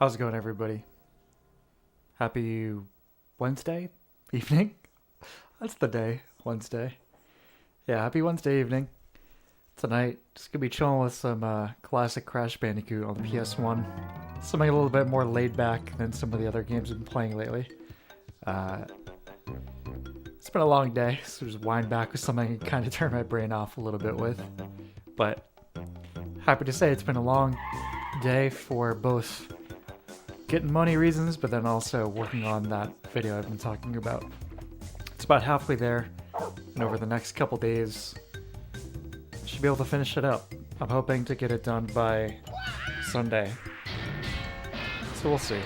How's it going, everybody? Happy Wednesday evening? That's the day, Wednesday. Yeah, happy Wednesday evening. Tonight, just gonna be chilling with some classic Crash Bandicoot on the PS1. Something a little bit more laid back than some of the other games I've been playing lately. Uh, it's been a long day, so just wind back with something I can kind of turn my brain off a little bit with. But happy to say it's been a long day for both getting money reasons, but then also working on that video I've been talking about. It's about halfway there, and over the next couple days, I should be able to finish it up. I'm hoping to get it done by Sunday. So we'll see.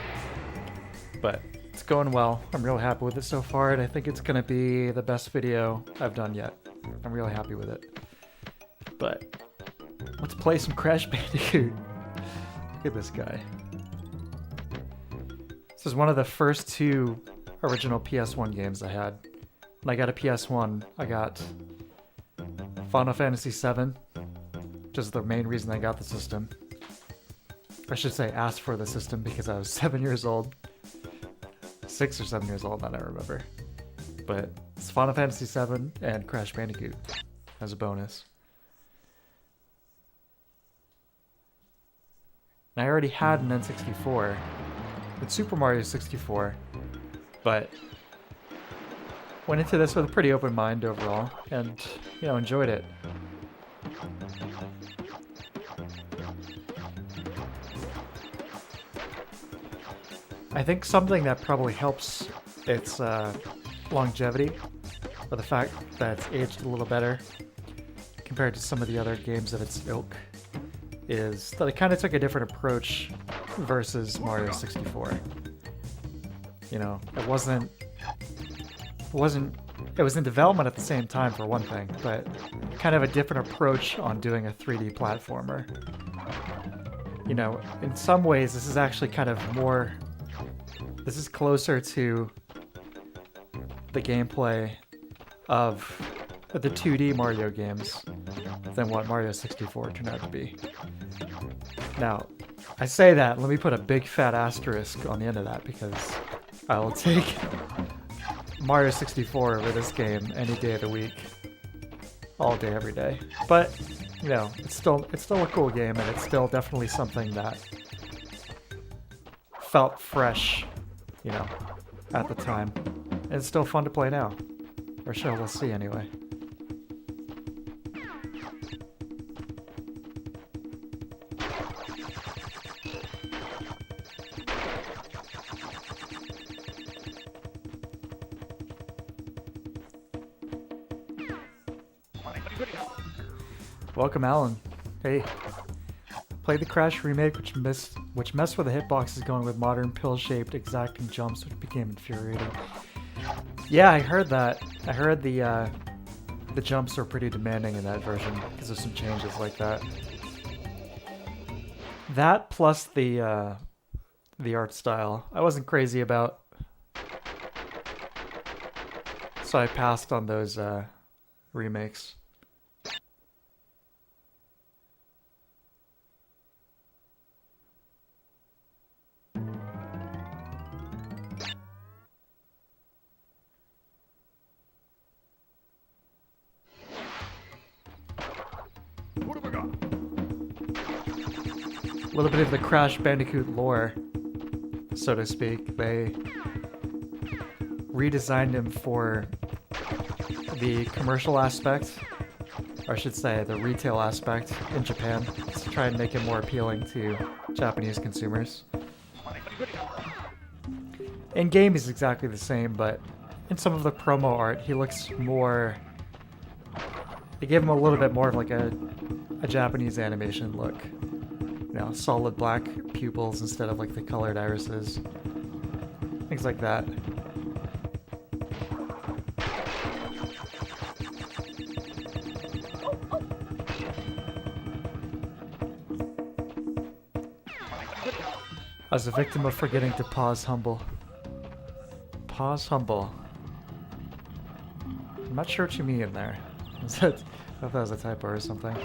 But it's going well. I'm real happy with it so far, and I think it's going to be the best video I've done yet. I'm really happy with it. But let's play some Crash Bandicoot. Look at this guy. This is one of the first two original PS1 games I had. When I got a PS1, I got Final Fantasy VII, which is the main reason I got the system. I should say asked for the system because I was 7 years old. 6 or 7 years old, I don't remember. But it's Final Fantasy VII and Crash Bandicoot as a bonus. And I already had an N64 with Super Mario 64, but went into this with a pretty open mind overall, and, you know, enjoyed it. I think something that probably helps its longevity, or the fact that it's aged a little better compared to some of the other games of its ilk, is that it kind of took a different approach versus Mario 64. You know, it was in development at the same time for one thing, but kind of a different approach on doing a 3D platformer. You know, in some ways this is actually kind of more, this is closer to the gameplay of the 2D Mario games than what Mario 64 turned out to be. Now, I say that, let me put a big fat asterisk on the end of that, because I will take Mario 64 over this game any day of the week. All day, every day. But, you know, it's still a cool game, and it's still definitely something that felt fresh, you know, at the time. And it's still fun to play now. Or so we'll see anyway. Welcome, Alan. Hey. Played the Crash remake, which messed with the hitboxes going with modern pill-shaped exacting jumps, which became infuriating. Yeah, I heard that. I heard the jumps are pretty demanding in that version because of some changes like that. That plus the art style, I wasn't crazy about, so I passed on those remakes. A little bit of the Crash Bandicoot lore, so to speak. They redesigned him for the commercial aspect, or I should say the retail aspect in Japan, to try and make him more appealing to Japanese consumers. In game he's exactly the same, but in some of the promo art he looks more, they gave him a little bit more of like a Japanese animation look. You know, solid black pupils instead of like the colored irises. Things like that. I was a victim of forgetting to pause humble. Pause humble. I'm not sure what you mean there. I thought that was a typo or something.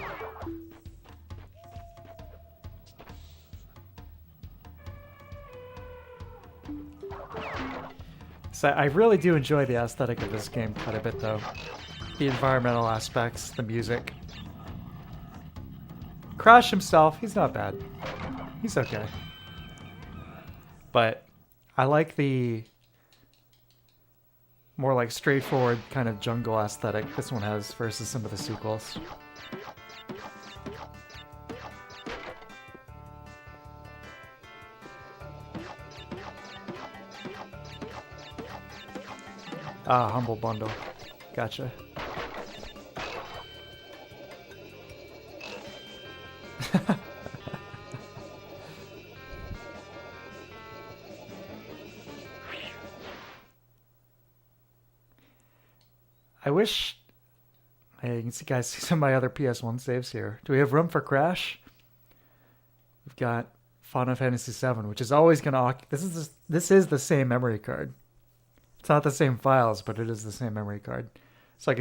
So I really do enjoy the aesthetic of this game quite a bit, though. The environmental aspects, the music. Crash himself, he's not bad. He's okay. But I like the more like straightforward kind of jungle aesthetic this one has versus some of the sequels. Ah, Humble Bundle. Gotcha. I wish... Hey, you can see, guys, see some of my other PS1 saves here. Do we have room for Crash? We've got Final Fantasy VII, which is always going to... This is the same memory card. It's not the same files, but it is the same memory card. So I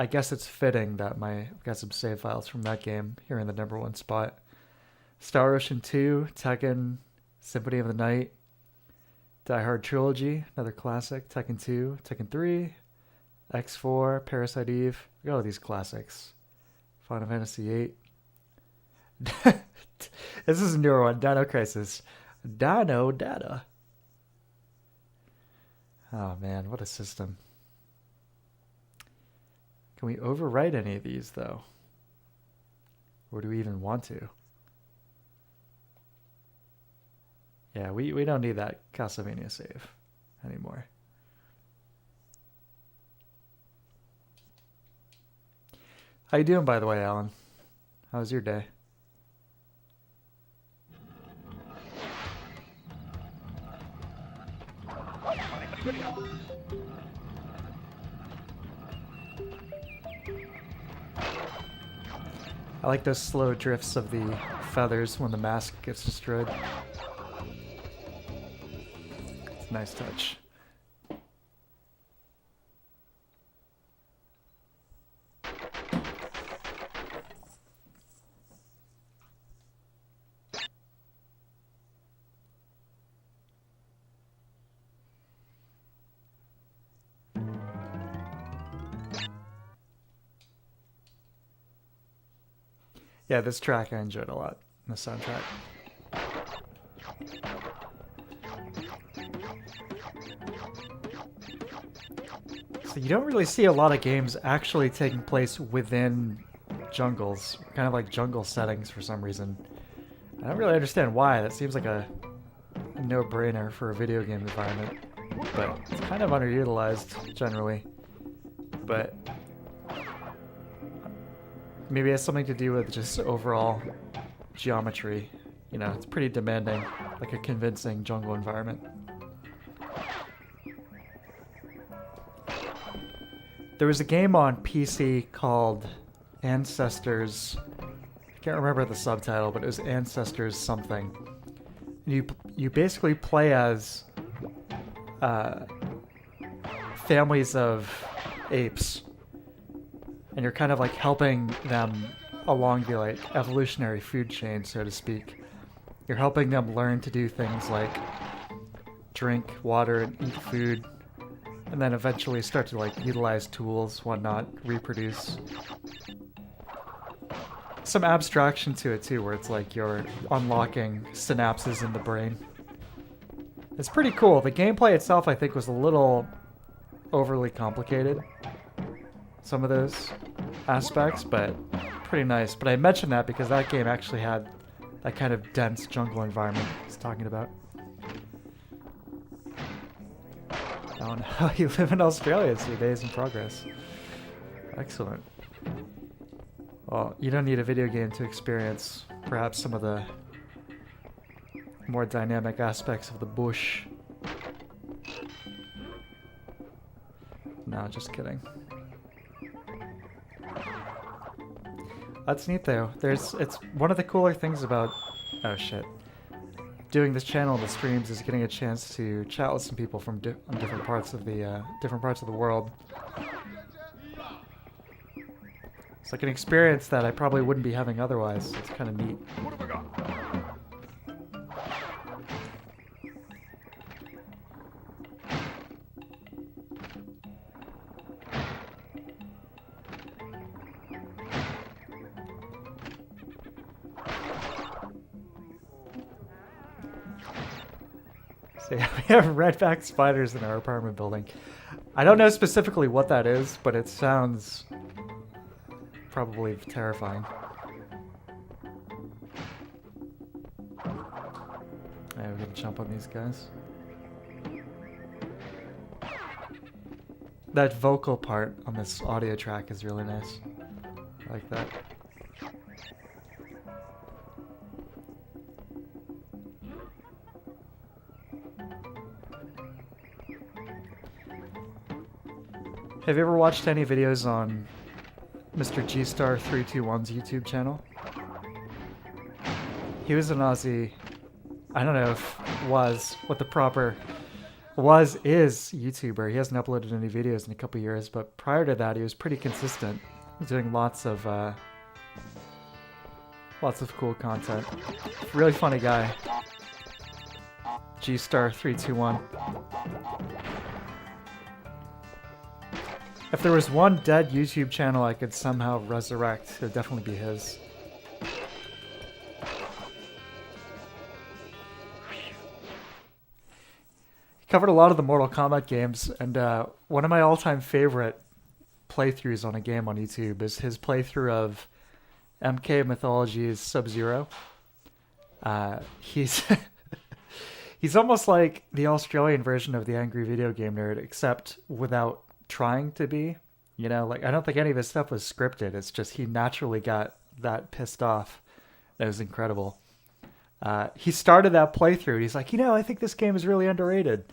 guess it's fitting that I've got some save files from that game here in the number one spot. Star Ocean 2, Tekken, Symphony of the Night, Die Hard Trilogy, another classic, Tekken 2, Tekken 3, X4, Parasite Eve. Look at all these classics. Final Fantasy 8. This is a newer one, Dino Crisis. Dino Data. Oh man, what a system. Can we overwrite any of these though? Or do we even want to? Yeah, we don't need that Castlevania save anymore. How you doing, by the way, Alan? How was your day? I like those slow drifts of the feathers when the mask gets destroyed. It's a nice touch. Yeah, this track I enjoyed a lot, the soundtrack. So you don't really see a lot of games actually taking place within jungles, kind of like jungle settings for some reason. I don't really understand why. That seems like a no-brainer for a video game environment, but it's kind of underutilized generally. But maybe it has something to do with just overall geometry. You know, it's pretty demanding, like a convincing jungle environment. There was a game on PC called Ancestors. I can't remember the subtitle, but it was Ancestors something. And you basically play as families of apes. And you're kind of like helping them along the like evolutionary food chain, so to speak. You're helping them learn to do things like drink water and eat food, and then eventually start to like utilize tools, whatnot, reproduce. Some abstraction to it too, where it's like you're unlocking synapses in the brain. It's pretty cool. The gameplay itself, I think, was a little overly complicated. Some of those aspects, but pretty nice. But I mentioned that because that game actually had that kind of dense jungle environment I was talking about. Oh no, you live in Australia, so your day is in progress. Excellent. Well, you don't need a video game to experience perhaps some of the more dynamic aspects of the bush. No, just kidding. That's neat though. It's one of the cooler things about doing this channel and the streams is getting a chance to chat with some people from different parts of the world. It's like an experience that I probably wouldn't be having otherwise. It's kind of neat. What have we got? So yeah, we have redback spiders in our apartment building. I don't know specifically what that is, but it sounds probably terrifying. Yeah, we're gonna jump on these guys. That vocal part on this audio track is really nice. I like that. Have you ever watched any videos on Mr. Gstar321's YouTube channel? He was an Aussie, I don't know if was what the proper is YouTuber. He hasn't uploaded any videos in a couple years, but prior to that he was pretty consistent. He was doing lots of cool content. Really funny guy. Gstar321. If there was one dead YouTube channel I could somehow resurrect, it would definitely be his. He covered a lot of the Mortal Kombat games, and one of my all-time favorite playthroughs on a game on YouTube is his playthrough of MK Mythology's Sub-Zero. He's he's almost like the Australian version of the Angry Video Game Nerd, except without trying to be. You know, like, I don't think any of his stuff was scripted. It's just he naturally got that pissed off. It was incredible. He started that playthrough. He's like, I think this game is really underrated.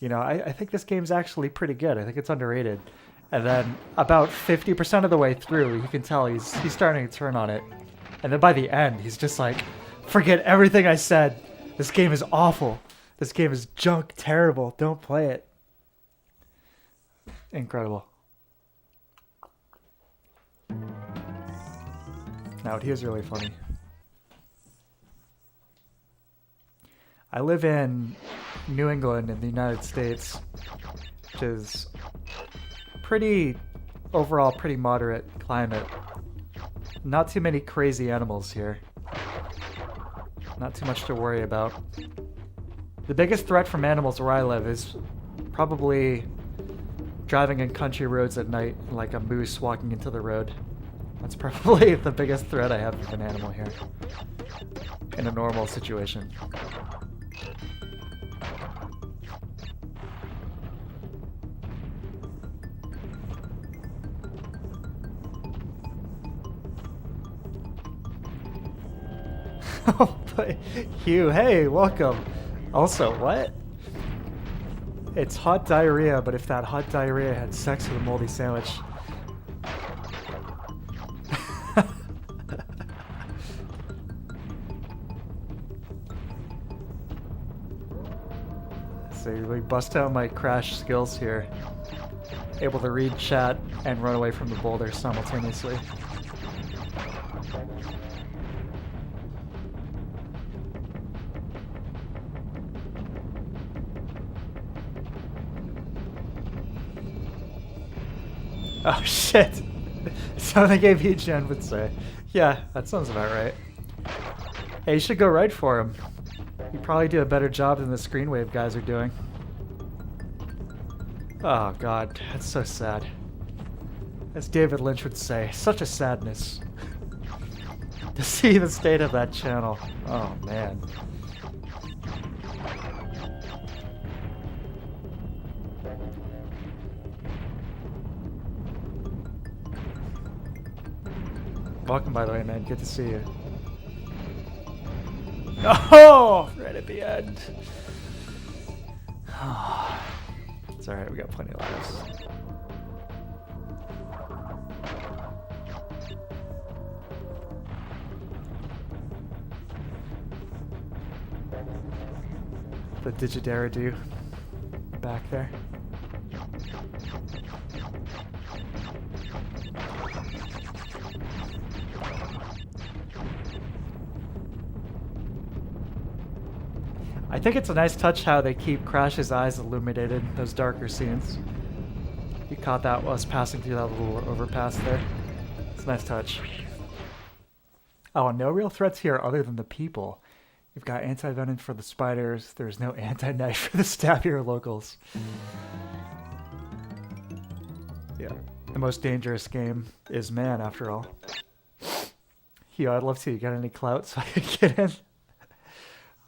I think this game's actually pretty good. I think it's underrated. And then about 50% of the way through, you can tell he's starting to turn on it. And then by the end, he's just like, forget everything I said. This game is awful. This game is junk, terrible. Don't play it. Incredible. No, he was really funny. I live in New England in the United States, which is overall pretty moderate climate. Not too many crazy animals here. Not too much to worry about. The biggest threat from animals where I live is probably driving in country roads at night, like a moose walking into the road. That's probably the biggest threat I have of an animal here in a normal situation. Oh, but Hugh, hey, welcome. Also, what? It's hot diarrhea, but if that hot diarrhea had sex with a moldy sandwich. So we bust out my crash skills here. Able to read chat and run away from the boulder simultaneously. Oh shit! Something AVGen would say. Yeah, that sounds about right. Hey, you should go right for him. You probably do a better job than the Screenwave guys are doing. Oh god, that's so sad. As David Lynch would say, such a sadness. To see the state of that channel. Oh man. Welcome, by the way, man. Good to see you. Oh! Right at the end. It's alright, we got plenty of lives. The Digidaridu back there. I think it's a nice touch how they keep Crash's eyes illuminated in those darker scenes. You caught that while I was passing through that little overpass there. It's a nice touch. Oh, no real threats here other than the people. You've got anti-venom for the spiders. There's no anti-knife for the stab your locals. Yeah. The most dangerous game is man, after all. Yo, I'd love to. You got any clout so I could get in?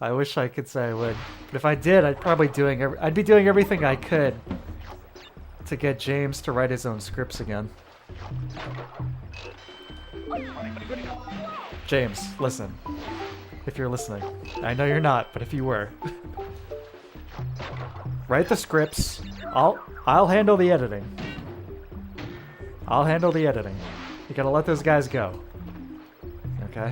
I wish I could say I would. But if I did, I'd be doing everything I could to get James to write his own scripts again. James, listen. If you're listening. I know you're not, but if you were. Write the scripts. I'll handle the editing. I'll handle the editing. You gotta let those guys go. Okay?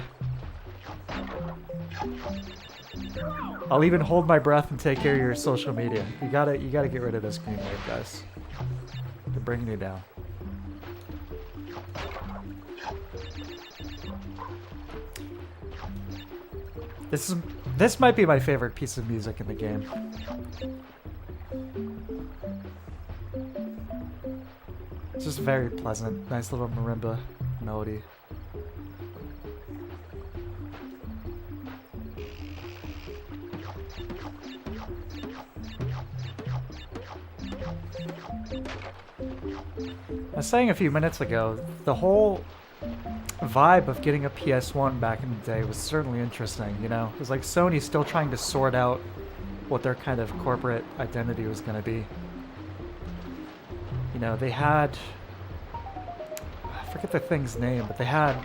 I'll even hold my breath and take care of your social media. You gotta get rid of this green wave, guys. They're bringing you down. This might be my favorite piece of music in the game. It's just very pleasant, nice little marimba melody. I was saying a few minutes ago, the whole vibe of getting a PS1 back in the day was certainly interesting, you know? It was like Sony still trying to sort out what their kind of corporate identity was going to be. You know, they had... I forget the thing's name, but they had...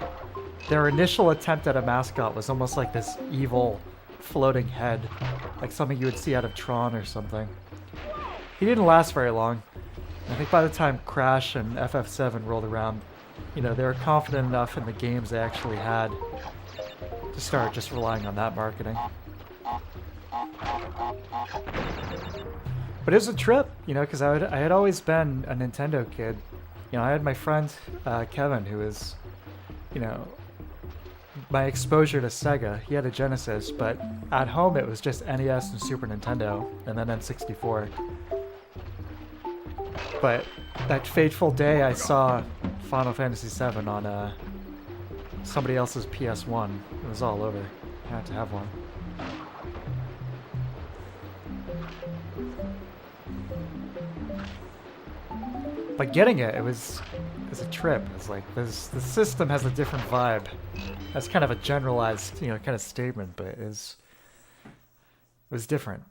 Their initial attempt at a mascot was almost like this evil floating head, like something you would see out of Tron or something. He didn't last very long. I think by the time Crash and FF7 rolled around, you know, they were confident enough in the games they actually had to start just relying on that marketing. But it was a trip, you know, because I had always been a Nintendo kid. You know, I had my friend Kevin, who is, you know, my exposure to Sega. He had a Genesis, but at home it was just NES and Super Nintendo, and then N64. But that fateful day I saw Final Fantasy VII on somebody else's PS1, it was all over. I had to have one. But getting it was a trip. It's like the system has a different vibe. That's kind of a generalized, you know, kind of statement, but it was different.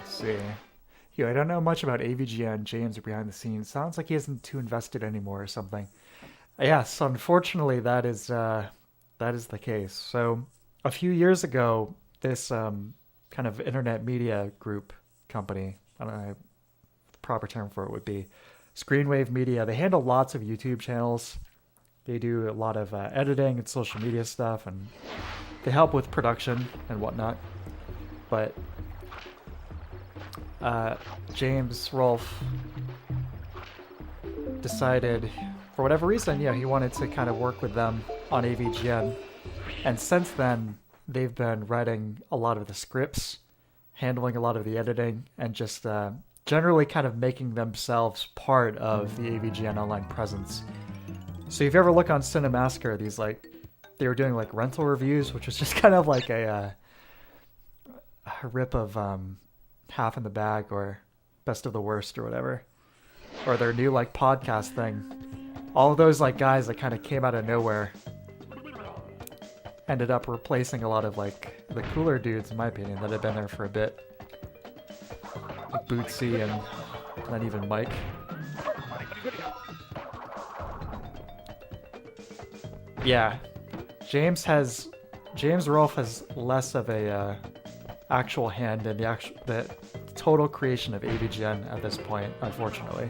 See. Yo, I don't know much about AVGN James behind the scenes. Sounds like he isn't too invested anymore or something. Yes, unfortunately that is the case. So a few years ago, this kind of internet media group company, I don't know what the proper term for it would be, Screenwave Media, they handle lots of YouTube channels. They do a lot of editing and social media stuff, and they help with production and whatnot. But James Rolfe decided, for whatever reason, he wanted to kind of work with them on AVGN. And since then, they've been writing a lot of the scripts, handling a lot of the editing, and just generally kind of making themselves part of the AVGN online presence. So if you ever look on Cinemassacre, they were doing like rental reviews, which was just kind of like a rip of Half in the Bag or Best of the Worst or whatever. Or their new like podcast thing. All of those like guys that kind of came out of nowhere ended up replacing a lot of like the cooler dudes, in my opinion, that had been there for a bit. Like Bootsy and then even Mike. Yeah. James Rolfe has less of a actual hand in the total creation of AVGN at this point, unfortunately.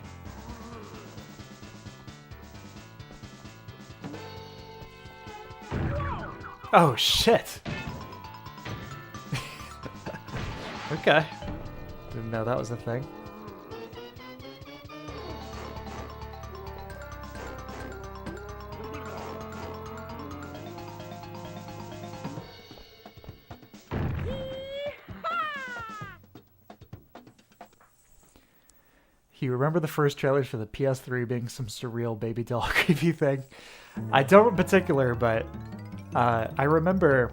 Oh shit! Okay. Didn't know that was a thing. You remember the first trailers for the PS3 being some surreal baby doll creepy thing? I don't in particular, but I remember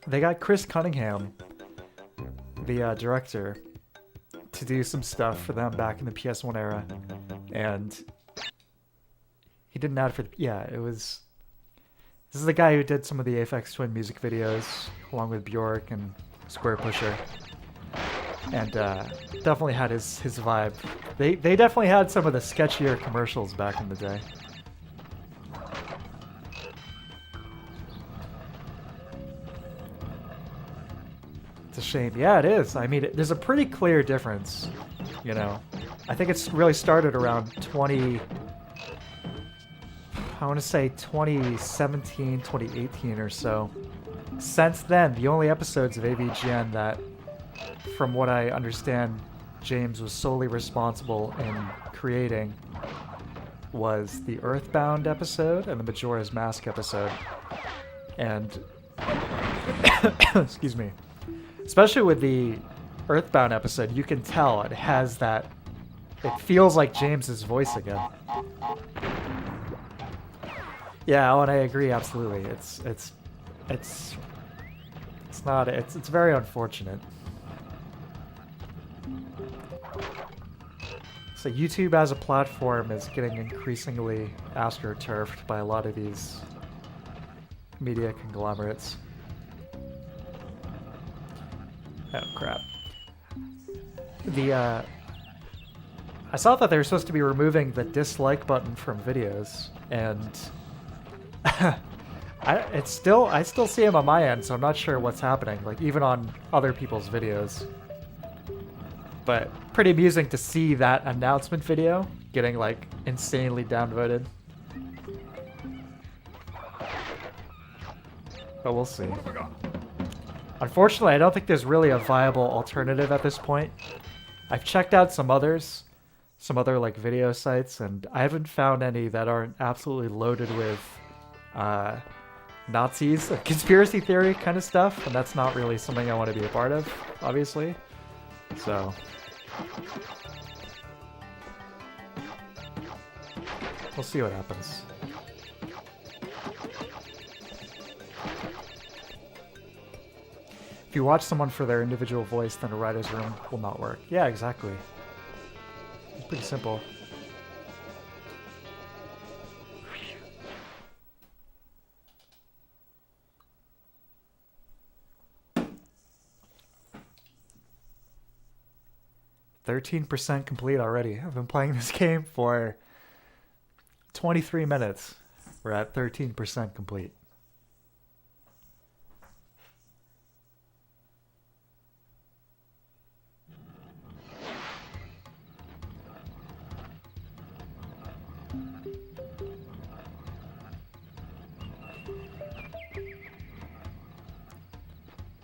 they got Chris Cunningham, the director, to do some stuff for them back in the PS1 era, and he did an ad for it was. This is the guy who did some of the Aphex Twin music videos, along with Bjork and Square Pusher, and definitely had his vibe. They definitely had some of the sketchier commercials back in the day. It's a shame. Yeah, it is. I mean, there's a pretty clear difference, you know. I think it's really started around 2017, 2018 or so. Since then, the only episodes of AVGN that, from what I understand, James was solely responsible in creating was the Earthbound episode and the Majora's Mask episode. And, excuse me, especially with the Earthbound episode, you can tell it has that, it feels like James's voice again. Yeah, and I agree absolutely. It's very unfortunate. So YouTube as a platform is getting increasingly astroturfed by a lot of these media conglomerates. Oh crap. I saw that they were supposed to be removing the dislike button from videos, and I still see them on my end, so I'm not sure what's happening, like even on other people's videos. But pretty amusing to see that announcement video getting like insanely downvoted. But we'll see. Unfortunately, I don't think there's really a viable alternative at this point. I've checked out some other like video sites, and I haven't found any that aren't absolutely loaded with Nazis, conspiracy theory kind of stuff, and that's not really something I want to be a part of, obviously. So we'll see what happens. If you watch someone for their individual voice, then a writer's room will not work. Yeah, exactly. It's pretty simple. %13 complete already. I've been playing this game for 23 minutes. We're at 13% complete.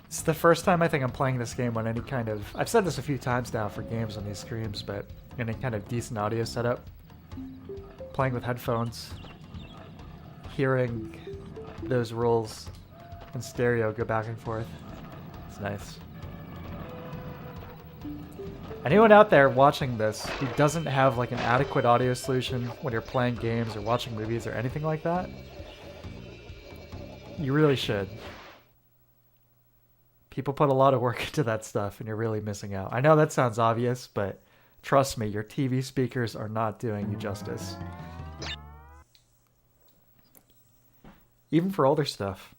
It's the first time I think I'm playing this game on any kind of... I've said this a few times now for games on these streams, but any kind of decent audio setup. Playing with headphones. Hearing those rolls in stereo go back and forth. It's nice. Anyone out there watching this who doesn't have like an adequate audio solution when you're playing games or watching movies or anything like that, you really should. People put a lot of work into that stuff, and you're really missing out. I know that sounds obvious, but trust me, your TV speakers are not doing you justice. Even for older stuff.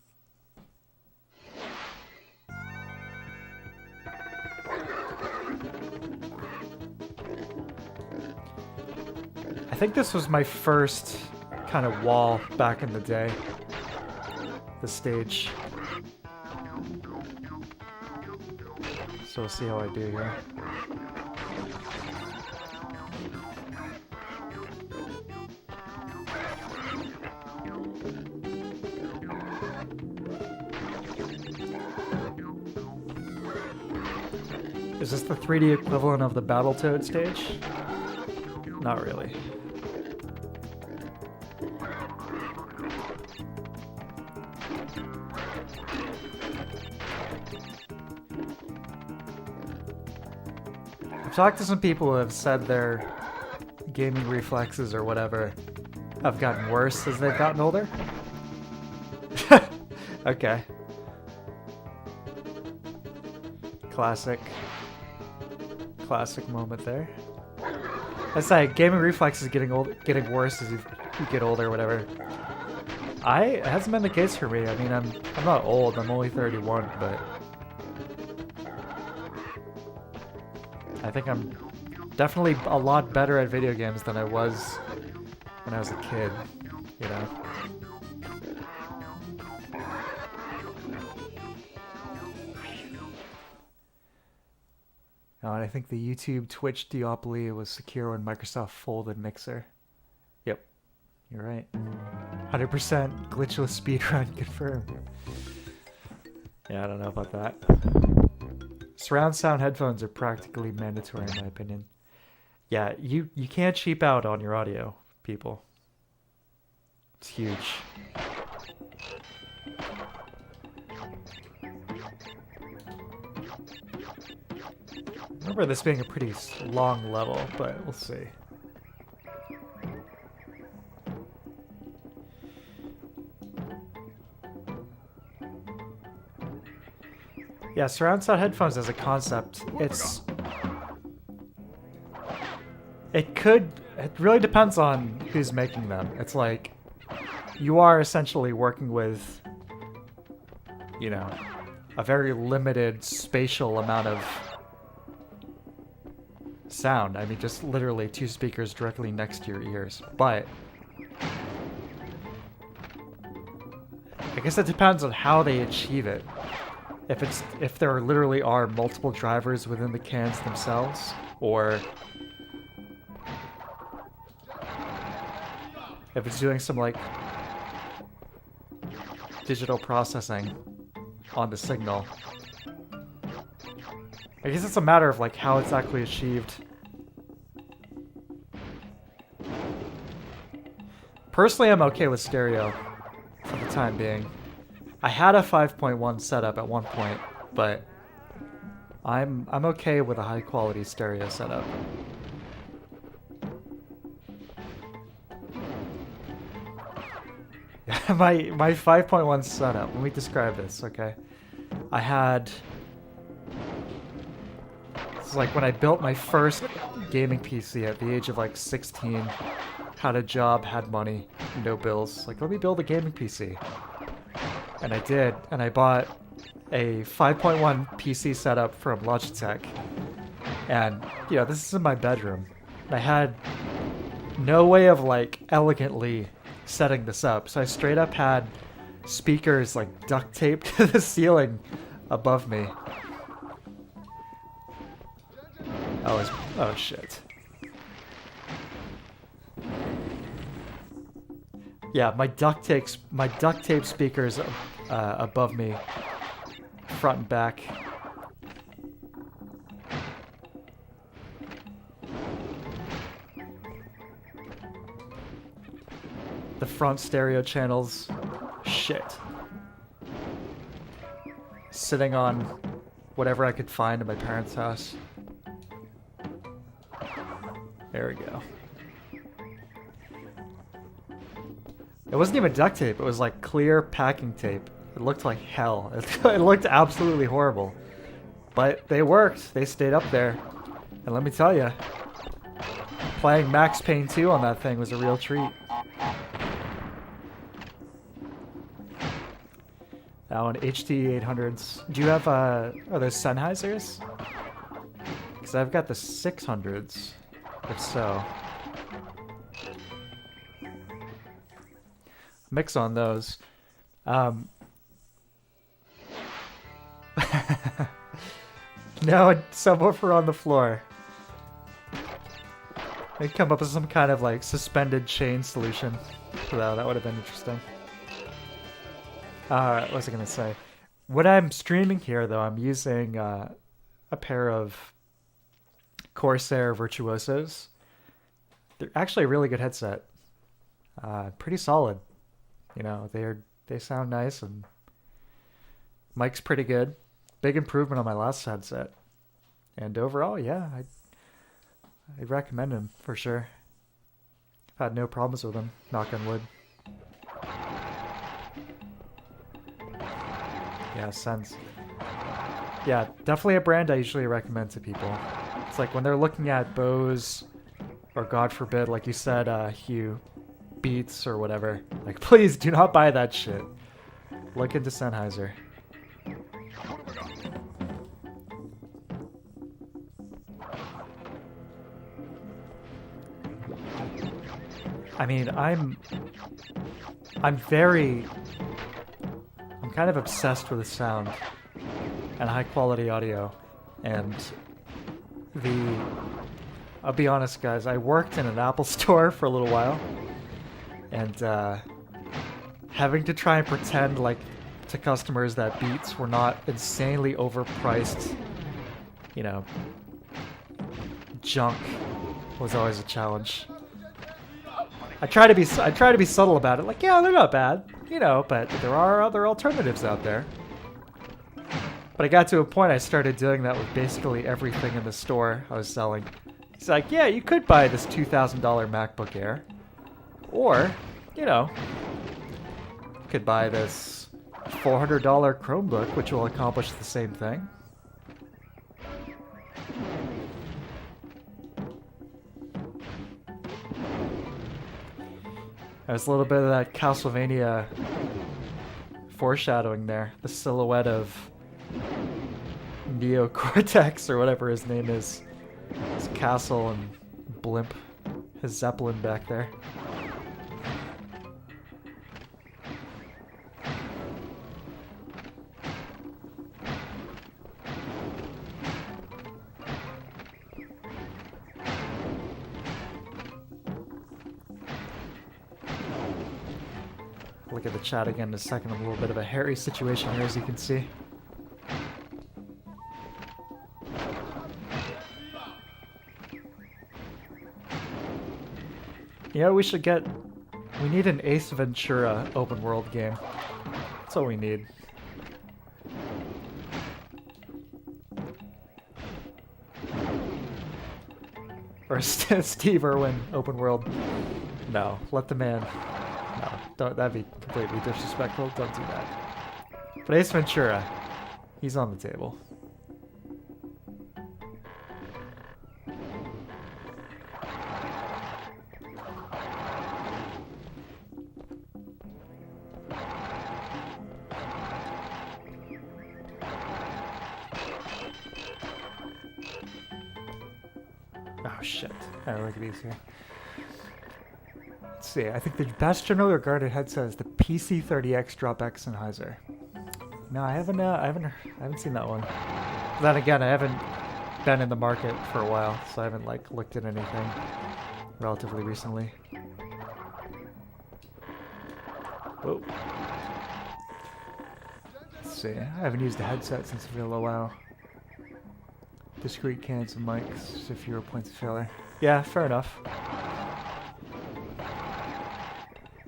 I think this was my first kind of wall back in the day. The stage. So we'll see how I do here. Is this the 3D equivalent of the Battletoad stage? Not really. I've talked to some people who have said they're gaming reflexes or whatever have gotten worse as they've gotten older? Okay. Classic moment there. I say gaming reflexes getting worse as you get older or whatever. It hasn't been the case for me. I mean, I'm not old. I'm only 31, but I think I'm definitely a lot better at video games than I was when I was a kid, you know. Oh, and I think the YouTube Twitch duopoly was secure when Microsoft folded Mixer. Yep, you're right. 100% glitchless speedrun confirmed. Yeah, I don't know about that. Surround sound headphones are practically mandatory in my opinion. Yeah, you can't cheap out on your audio, people. It's huge. I remember this being a pretty long level, but we'll see. Yeah, surround sound headphones as a concept, it really depends on who's making them. It's like, you are essentially working with, you know, a very limited spatial amount of sound. I mean, just literally 2 speakers directly next to your ears. But I guess it depends on how they achieve it. If there literally are multiple drivers within the cans themselves, or if it's doing some like digital processing on the signal. I guess it's a matter of like how it's actually achieved. Personally, I'm okay with stereo for the time being. I had a 5.1 setup at one point, but I'm okay with a high quality stereo setup. my 5.1 setup, let me describe this, okay? I had... It's like when I built my first gaming PC at the age of like 16, had a job, had money, no bills. Like, let me build a gaming PC. And I did, and I bought a 5.1 PC setup from Logitech. And, you know, this is in my bedroom. I had no way of, like, elegantly setting this up. So I straight up had speakers, like, duct taped to the ceiling above me. Oh shit. Yeah, my duct tape speakers above me, front and back. The front stereo channels, shit. Sitting on whatever I could find in my parents' house. There we go. It wasn't even duct tape, it was like clear packing tape. It looked like hell. It looked absolutely horrible. But they worked. They stayed up there. And let me tell you, playing Max Payne 2 on that thing was a real treat. Now on HD 800s. Do you have, are those Sennheisers? Because I've got the 600s, if so. Mix on those. No, subwoofer on the floor. They come up with some kind of like suspended chain solution. Though that would have been interesting. What was I gonna say? When I'm streaming here, though, I'm using a pair of Corsair Virtuosos. They're actually a really good headset. Pretty solid. You know, they sound nice and mic's pretty good. Big improvement on my last headset. And overall, yeah, I'd recommend them for sure. Had no problems with them, knock on wood. Yeah, Sense. Yeah, definitely a brand I usually recommend to people. It's like when they're looking at bows, or God forbid, like you said, Hugh, Beats or whatever. Like, please do not buy that shit. Look into Sennheiser. I mean, I'm kind of obsessed with the sound and high quality audio, and I'll be honest, guys, I worked in an Apple store for a little while, and having to try and pretend like to customers that Beats were not insanely overpriced, you know, junk was always a challenge. I try to be subtle about it, like, yeah, they're not bad, you know, but there are other alternatives out there. But I got to a point I started doing that with basically everything in the store I was selling. It's like, yeah, you could buy this $2,000 MacBook Air, or, you know, you could buy this $400 Chromebook, which will accomplish the same thing. There's a little bit of that Castlevania foreshadowing there. The silhouette of Neo Cortex, or whatever his name is. His castle and blimp. His Zeppelin back there. Look at the chat again in a second. A little bit of a hairy situation here, as you can see. Yeah, we need an Ace Ventura open world game. That's all we need. Or Steve Irwin open world. No, let the man. No, don't. That'd be completely disrespectful. Don't do that. But Ace Ventura, he's on the table. Oh shit. Alright, look at these here. Let's see, I think the best generally regarded headset is the PC30X Drop X Sennheiser. No, I haven't seen that one. Then again, I haven't been in the market for a while, so I haven't like looked at anything relatively recently. Whoa. Let's see, I haven't used a headset since a little while. Discrete cans and mics, so fewer points of failure. Yeah, fair enough.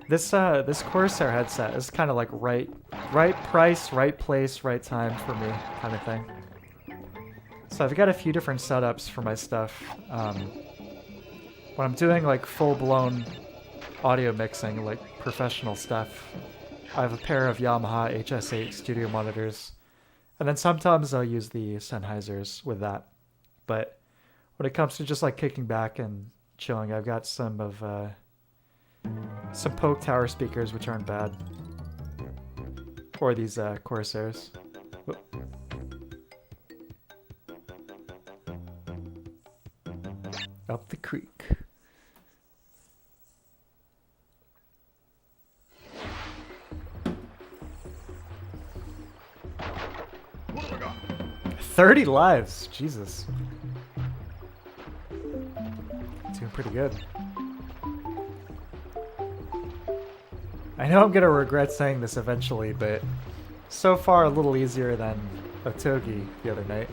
This Corsair headset is kind of like right price, right place, right time for me kind of thing. So I've got a few different setups for my stuff. When I'm doing like full-blown audio mixing, like professional stuff, I have a pair of Yamaha HS8 studio monitors. And then sometimes I'll use the Sennheisers with that. But when it comes to just like kicking back and chilling, I've got some Polk Tower speakers, which aren't bad. Or these Corsairs. Whoop. Up the creek. What have I got? 30 lives, Jesus. Doing pretty good. I know I'm gonna regret saying this eventually, but so far a little easier than Otogi the other night.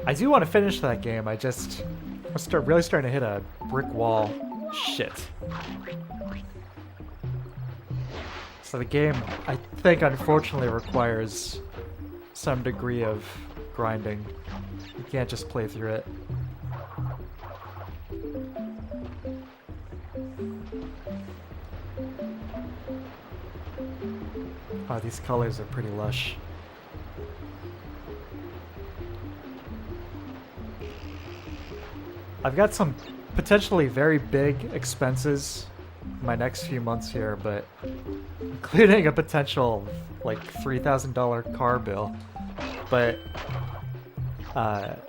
I do want to finish that game, I'm really starting to hit a brick wall. Shit. So the game, I think, unfortunately requires some degree of grinding. You can't just play through it. Oh, these colors are pretty lush. I've got some potentially very big expenses in my next few months here, but including a potential like $3,000 car bill. But I've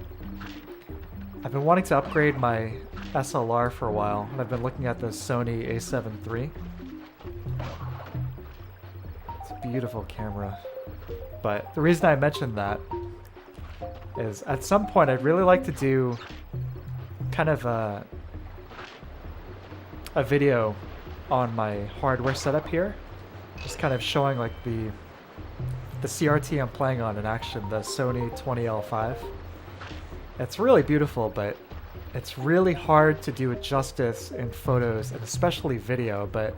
been wanting to upgrade my SLR for a while, and I've been looking at the Sony a7 III. It's a beautiful camera. But the reason I mentioned that is at some point I'd really like to do kind of a video on my hardware setup here, just kind of showing like the CRT I'm playing on in action, the Sony 20L5. It's really beautiful, but it's really hard to do it justice in photos and especially video, but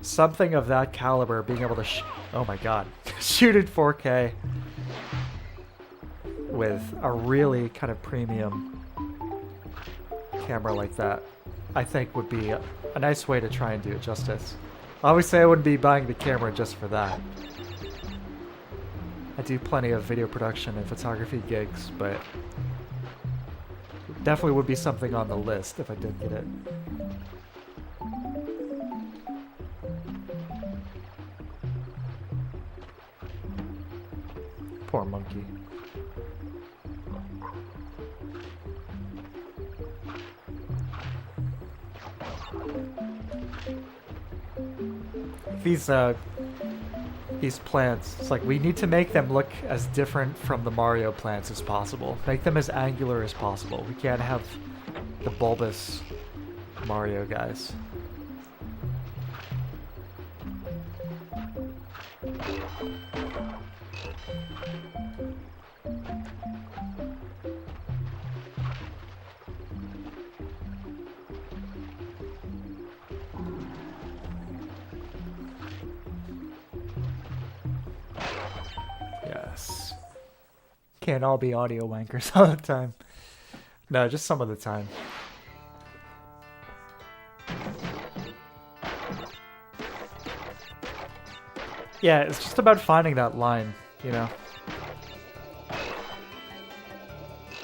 something of that caliber, being able to oh my god, shoot in 4K with a really kind of premium camera like that, I think would be a nice way to try and do it justice. Obviously I wouldn't be buying the camera just for that. I do plenty of video production and photography gigs, but it definitely would be something on the list if I did get it. Poor monkey. These plants, it's like we need to make them look as different from the Mario plants as possible. Make them as angular as possible. We can't have the bulbous Mario guys. Yes. Can't all be audio wankers all the time. No, just some of the time. Yeah, it's just about finding that line, you know?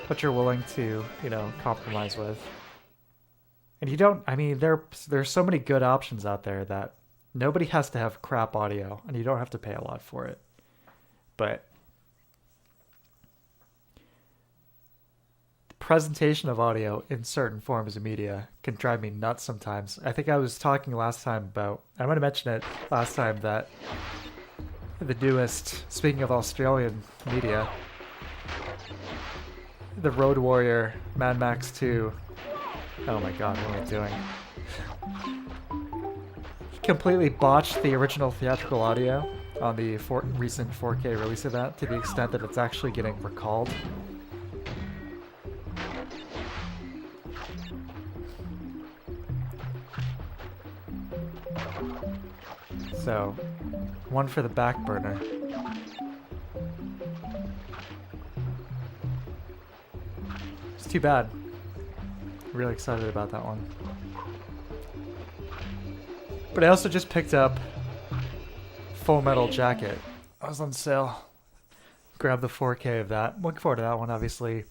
What you're willing to, you know, compromise with. And you don't, I mean, there's so many good options out there that nobody has to have crap audio, and you don't have to pay a lot for it. But the presentation of audio in certain forms of media can drive me nuts sometimes. I think I was talking last time about, I might have mentioned it last time, that the newest, speaking of Australian media, the Road Warrior Mad Max 2. Oh my god, what am I doing? Completely botched the original theatrical audio on the recent 4K release of that, to the extent that it's actually getting recalled. So, one for the back burner. It's too bad. Really excited about that one. But I also just picked up Full Metal Jacket. I was on sale. Grabbed the 4K of that. Looking forward to that one, obviously.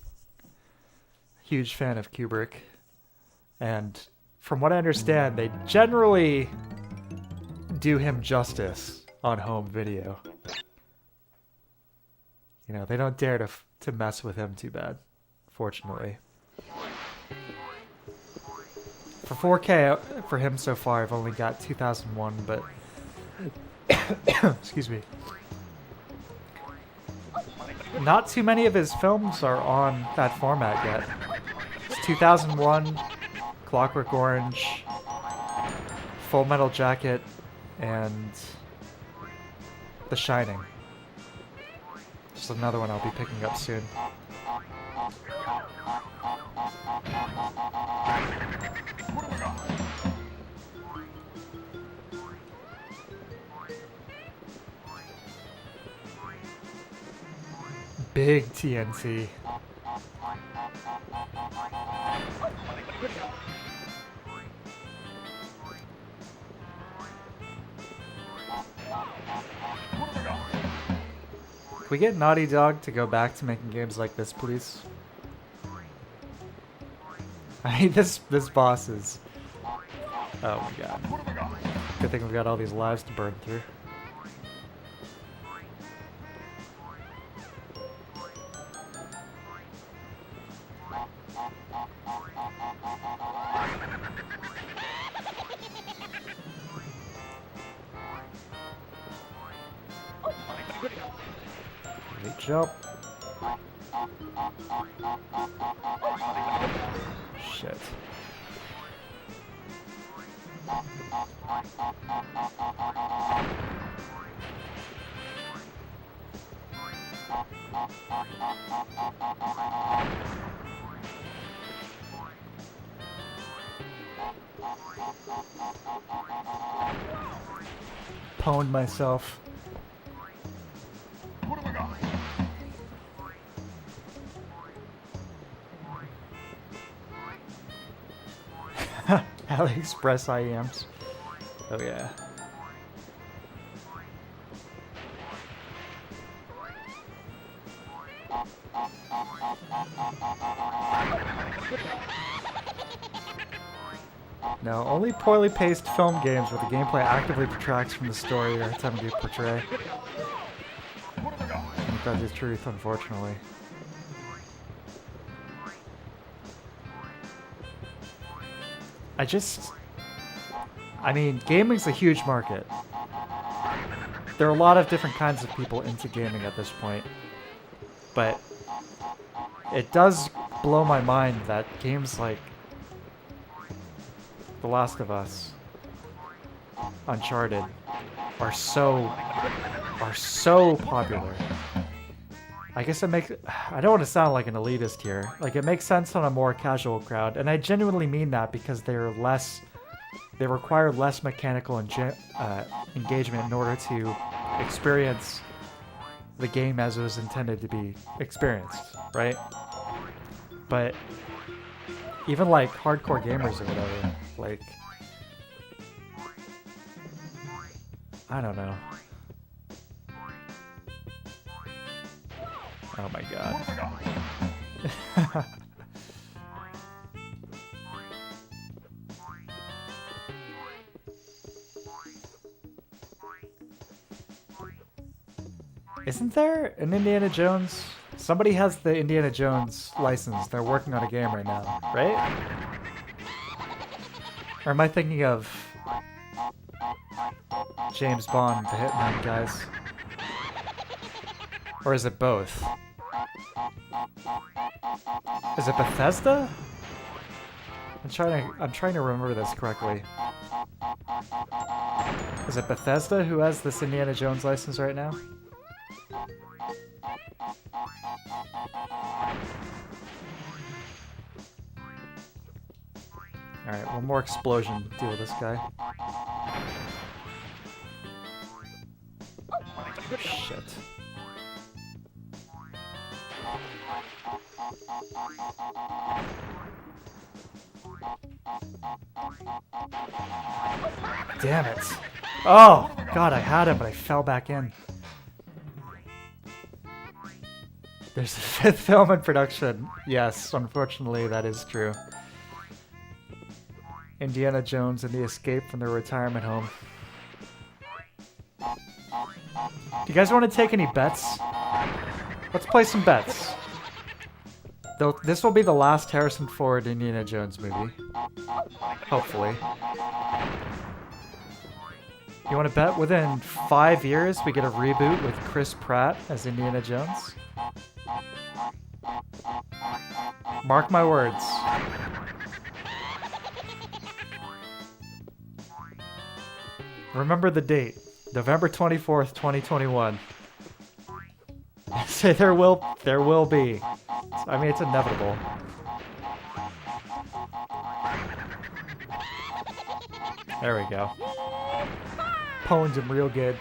Huge fan of Kubrick. And from what I understand, they generally do him justice on home video. You know, they don't dare to mess with him too bad, fortunately. For 4K, for him so far, I've only got 2001, but excuse me. Not too many of his films are on that format yet. It's 2001, Clockwork Orange, Full Metal Jacket, and The Shining. Just another one I'll be picking up soon. big TNT. Can we get Naughty Dog to go back to making games like this, please? I mean, this boss is... Oh my god. Good thing we've got all these lives to burn through. Great jump. Shit. Pwned myself. AliExpress IEMs. Oh yeah. No, only poorly paced film games where the gameplay actively detracts from the story are attempting to portray. I think that is the truth, unfortunately. I mean, gaming's a huge market. There are a lot of different kinds of people into gaming at this point. But it does blow my mind that games like The Last of Us, Uncharted, are so popular. I guess it makes... I don't want to sound like an elitist here. Like, it makes sense on a more casual crowd, and I genuinely mean that because they're less... They require less mechanical engagement in order to experience the game as it was intended to be experienced, right? But even like hardcore gamers or whatever, like... I don't know. Oh my god. Isn't there an Indiana Jones? Somebody has the Indiana Jones license. They're working on a game right now, right? Or am I thinking of James Bond, the Hitman guys? Or is it both? Is it Bethesda? I'm trying to remember this correctly. Is it Bethesda who has this Indiana Jones license right now? Alright, one more explosion to deal with this guy. Shit. Damn it. Oh, God, I had him, but I fell back in. There's a fifth film in production. Yes, unfortunately, that is true. Indiana Jones and the Escape from their retirement home. Do you guys want to take any bets? Let's play some bets. Though this will be the last Harrison Ford Indiana Jones movie. Hopefully. You want to bet within 5 years we get a reboot with Chris Pratt as Indiana Jones? Mark my words. Remember the date. November 24th, 2021. Say there will be. I mean, it's inevitable. There we go. Pwned him real good.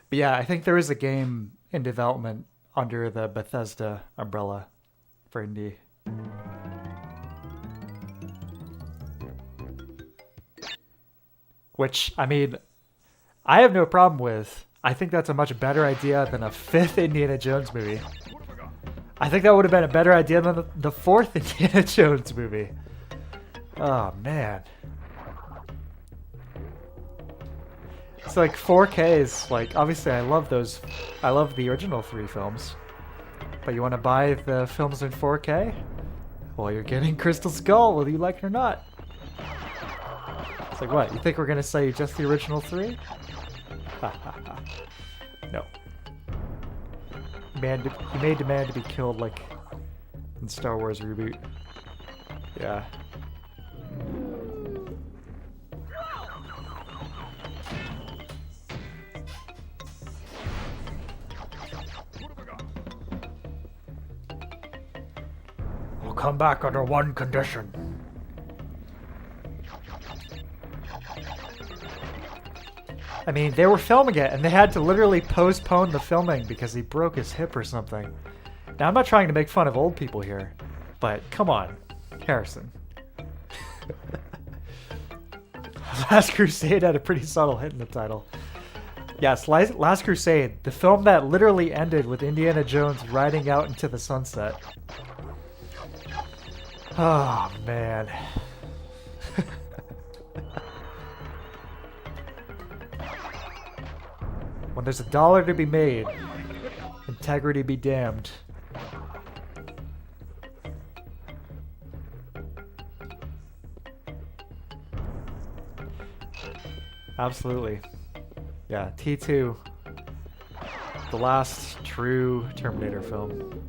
But yeah, I think there is a game in development under the Bethesda umbrella for indie. Which, I mean, I have no problem with. I think that's a much better idea than a fifth Indiana Jones movie. I think that would have been a better idea than the fourth Indiana Jones movie. Oh, man. It's like 4K is like, obviously I love those. I love the original 3 films. But you want to buy the films in 4K? Well, you're getting Crystal Skull, whether you like it or not. It's like, what? You think we're going to say just the original 3? No. He made demand to be killed like in Star Wars reboot. Yeah. We'll come back under one condition. I mean, they were filming it, and they had to literally postpone the filming because he broke his hip or something. Now, I'm not trying to make fun of old people here, but come on, Harrison. Last Crusade had a pretty subtle hit in the title. Yes, Last Crusade, the film that literally ended with Indiana Jones riding out into the sunset. Oh, man. When there's $1 to be made, integrity be damned. Absolutely. Yeah, T2. The last true Terminator film.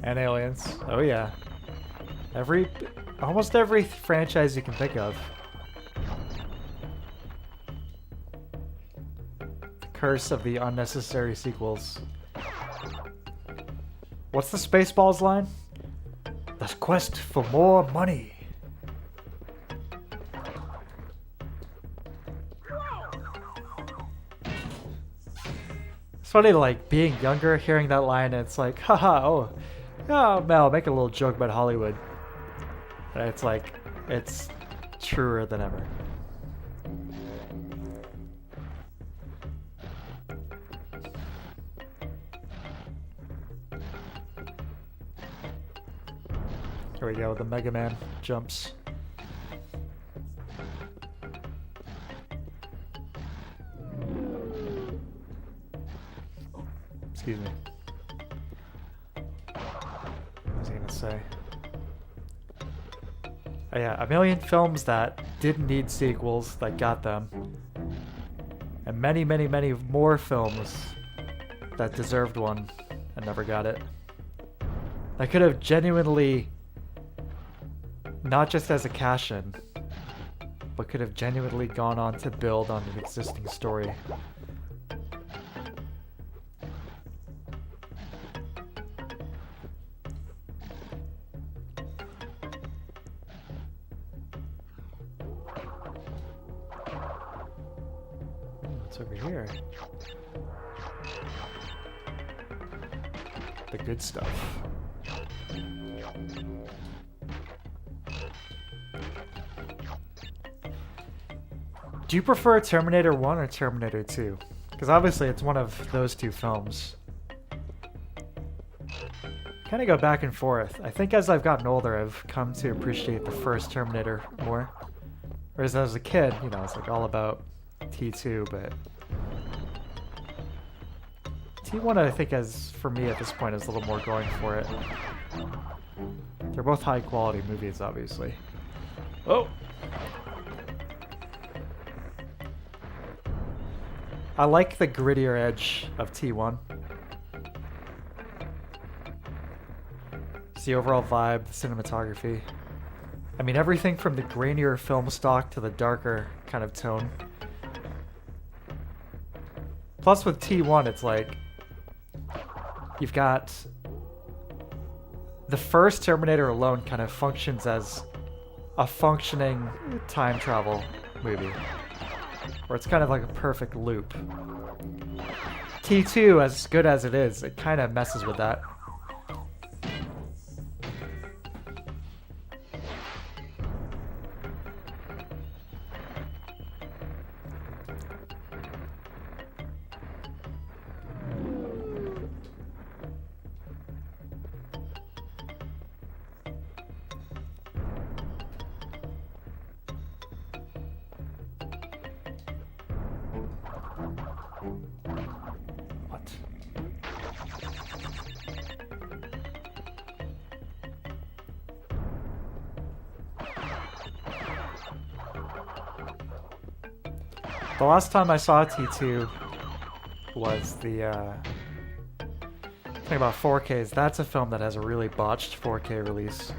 And Aliens. Oh yeah. Almost every franchise you can think of. The curse of the unnecessary sequels. What's the Spaceballs line? The quest for more money. It's funny, like, being younger, hearing that line, and it's like, haha, oh, Mel, make a little joke about Hollywood. And it's like, it's truer than ever. Here we go, the Mega Man jumps. Excuse me. What was I gonna say? Oh yeah, a million films that didn't need sequels that got them. And many, many, many more films that deserved one and never got it. That could have genuinely, not just as a cash-in, but could have genuinely gone on to build on an existing story. What's over here? The good stuff. Do you prefer Terminator 1 or Terminator 2? Because obviously it's one of those two films. Kind of go back and forth. I think as I've gotten older, I've come to appreciate the first Terminator more. Whereas as a kid, you know, it's like all about T2, but T1 I think as, for me at this point, is a little more going for it. They're both high quality movies, obviously. Oh! I like the grittier edge of T1. It's the overall vibe, the cinematography. I mean, everything from the grainier film stock to the darker kind of tone. Plus with T1, it's like, you've got the first Terminator alone kind of functions as a functioning time travel movie, where it's kind of like a perfect loop. T2, as good as it is, it kind of messes with that. The last time I saw T2 was the thing about 4Ks. That's a film that has a really botched 4K release.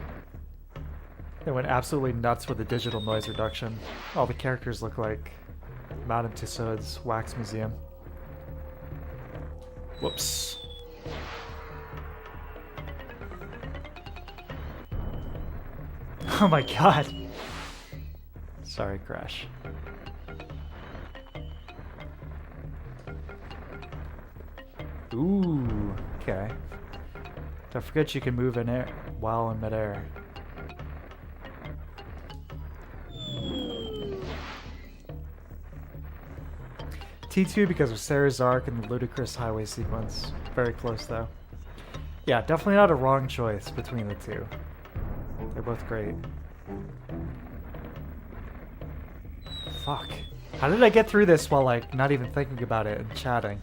They went absolutely nuts with the digital noise reduction. All the characters look like Madame Tussauds wax museum. Whoops. Oh my god. Sorry, Crash. Ooh, okay. Don't forget you can move in air while in midair. T2 because of Sarah's arc and the ludicrous highway sequence. Very close though. Yeah, definitely not a wrong choice between the two. They're both great. Fuck. How did I get through this while like not even thinking about it and chatting?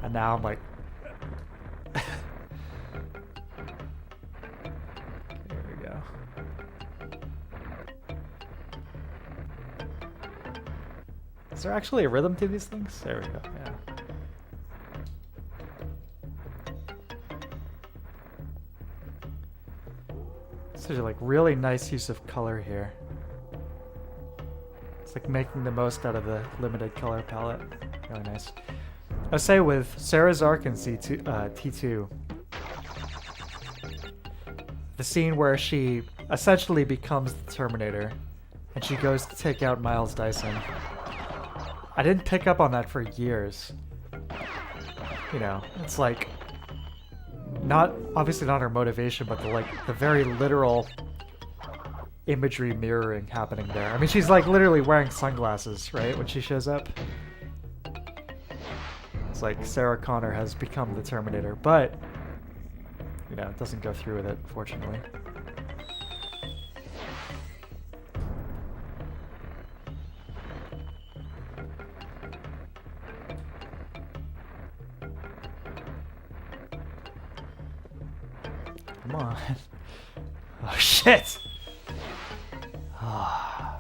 And now I'm like... There we go. Is there actually a rhythm to these things? There we go, yeah. Such a like really nice use of color here. It's like making the most out of the limited color palette. Really nice. I say with Sarah's arc in T2, the scene where she essentially becomes the Terminator and she goes to take out Miles Dyson. I didn't pick up on that for years. You know, it's like obviously not her motivation, but the very literal imagery mirroring happening there. I mean, she's like literally wearing sunglasses, right, when she shows up. It's like Sarah Connor has become the Terminator, but, you know, it doesn't go through with it, fortunately. Come on. Oh, shit! Alright,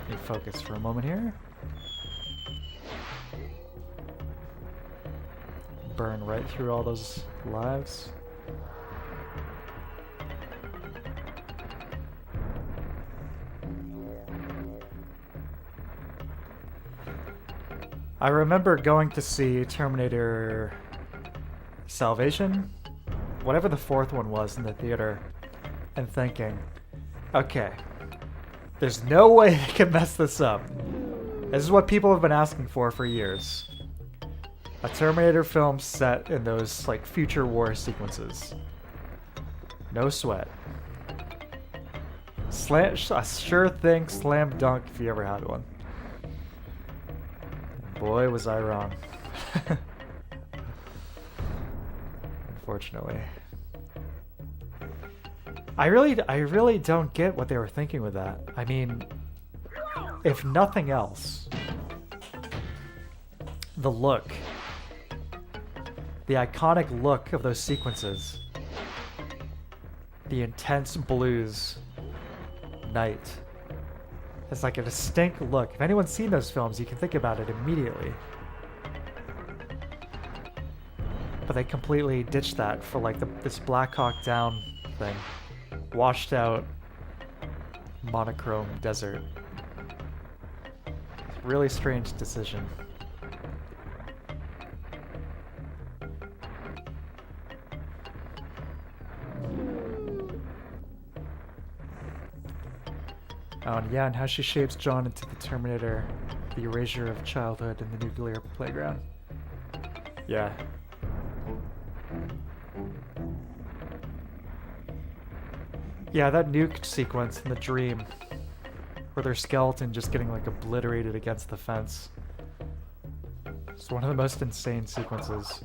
need focus for a moment here. Burn right through all those lives. I remember going to see Terminator Salvation, whatever the fourth one was, in the theater, and thinking, okay, there's no way they can mess this up. This is what people have been asking for years. A Terminator film set in those, like, future war sequences. No sweat. A sure thing, slam dunk if you ever had one. Boy, was I wrong. Unfortunately. I really don't get what they were thinking with that. I mean, if nothing else, the look, the iconic look of those sequences, the intense blues night, it's like a distinct look. If anyone's seen those films, you can think about it immediately. But they completely ditched that for like this Black Hawk Down thing. Washed out monochrome desert. Really strange decision. Oh, and yeah, and how she shapes John into the Terminator, the erasure of childhood in the nuclear playground. Yeah. Yeah, that nuke sequence in the dream, where their skeleton just getting like obliterated against the fence. It's one of the most insane sequences.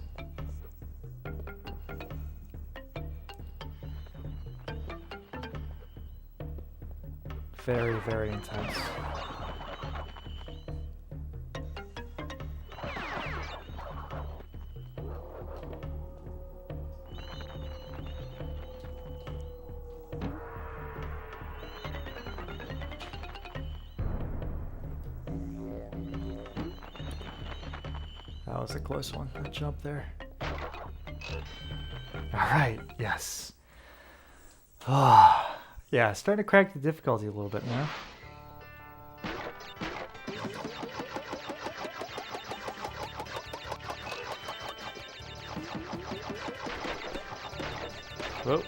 Very, very intense. That was a close one, that jump there. Alright, yes. Ah. Yeah, starting to crack the difficulty a little bit now. Whoa.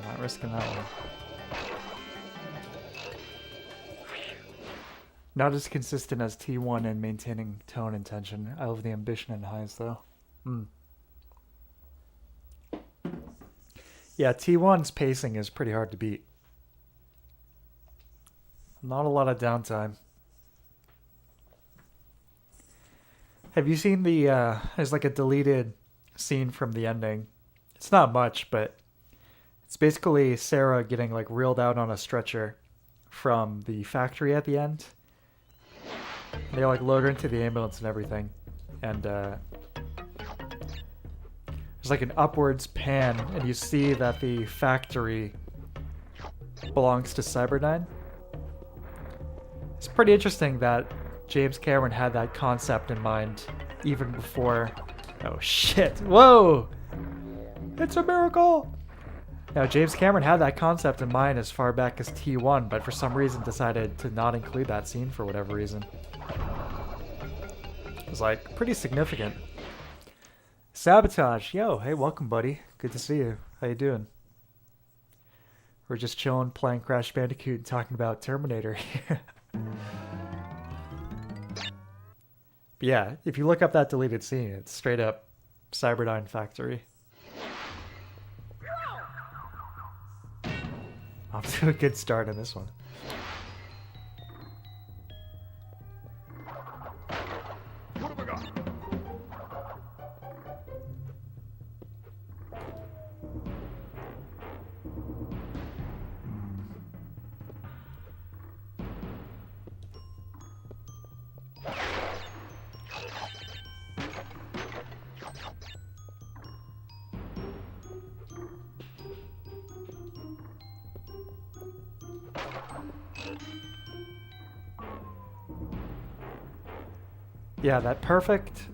Not risking that one. Not as consistent as T1 in maintaining tone and tension. I love the ambition and highs though. Yeah, T1's pacing is pretty hard to beat. Not a lot of downtime. Have you seen the, there's like a deleted scene from the ending. It's not much, but it's basically Sarah getting like reeled out on a stretcher from the factory at the end. They like load her into the ambulance and everything. And there's like an upwards pan and you see that the factory belongs to Cyberdyne. It's pretty interesting that James Cameron had that concept in mind even before... Oh shit, whoa! It's a miracle! Now James Cameron had that concept in mind as far back as T1, but for some reason decided to not include that scene for whatever reason. It was like pretty significant. Sabotage, yo, hey, welcome buddy. Good to see you. How you doing? We're just chilling, playing Crash Bandicoot and talking about Terminator. But yeah, if you look up that deleted scene, it's straight up Cyberdyne Factory. Off to a good start in this one. What have I got? Yeah, the perfect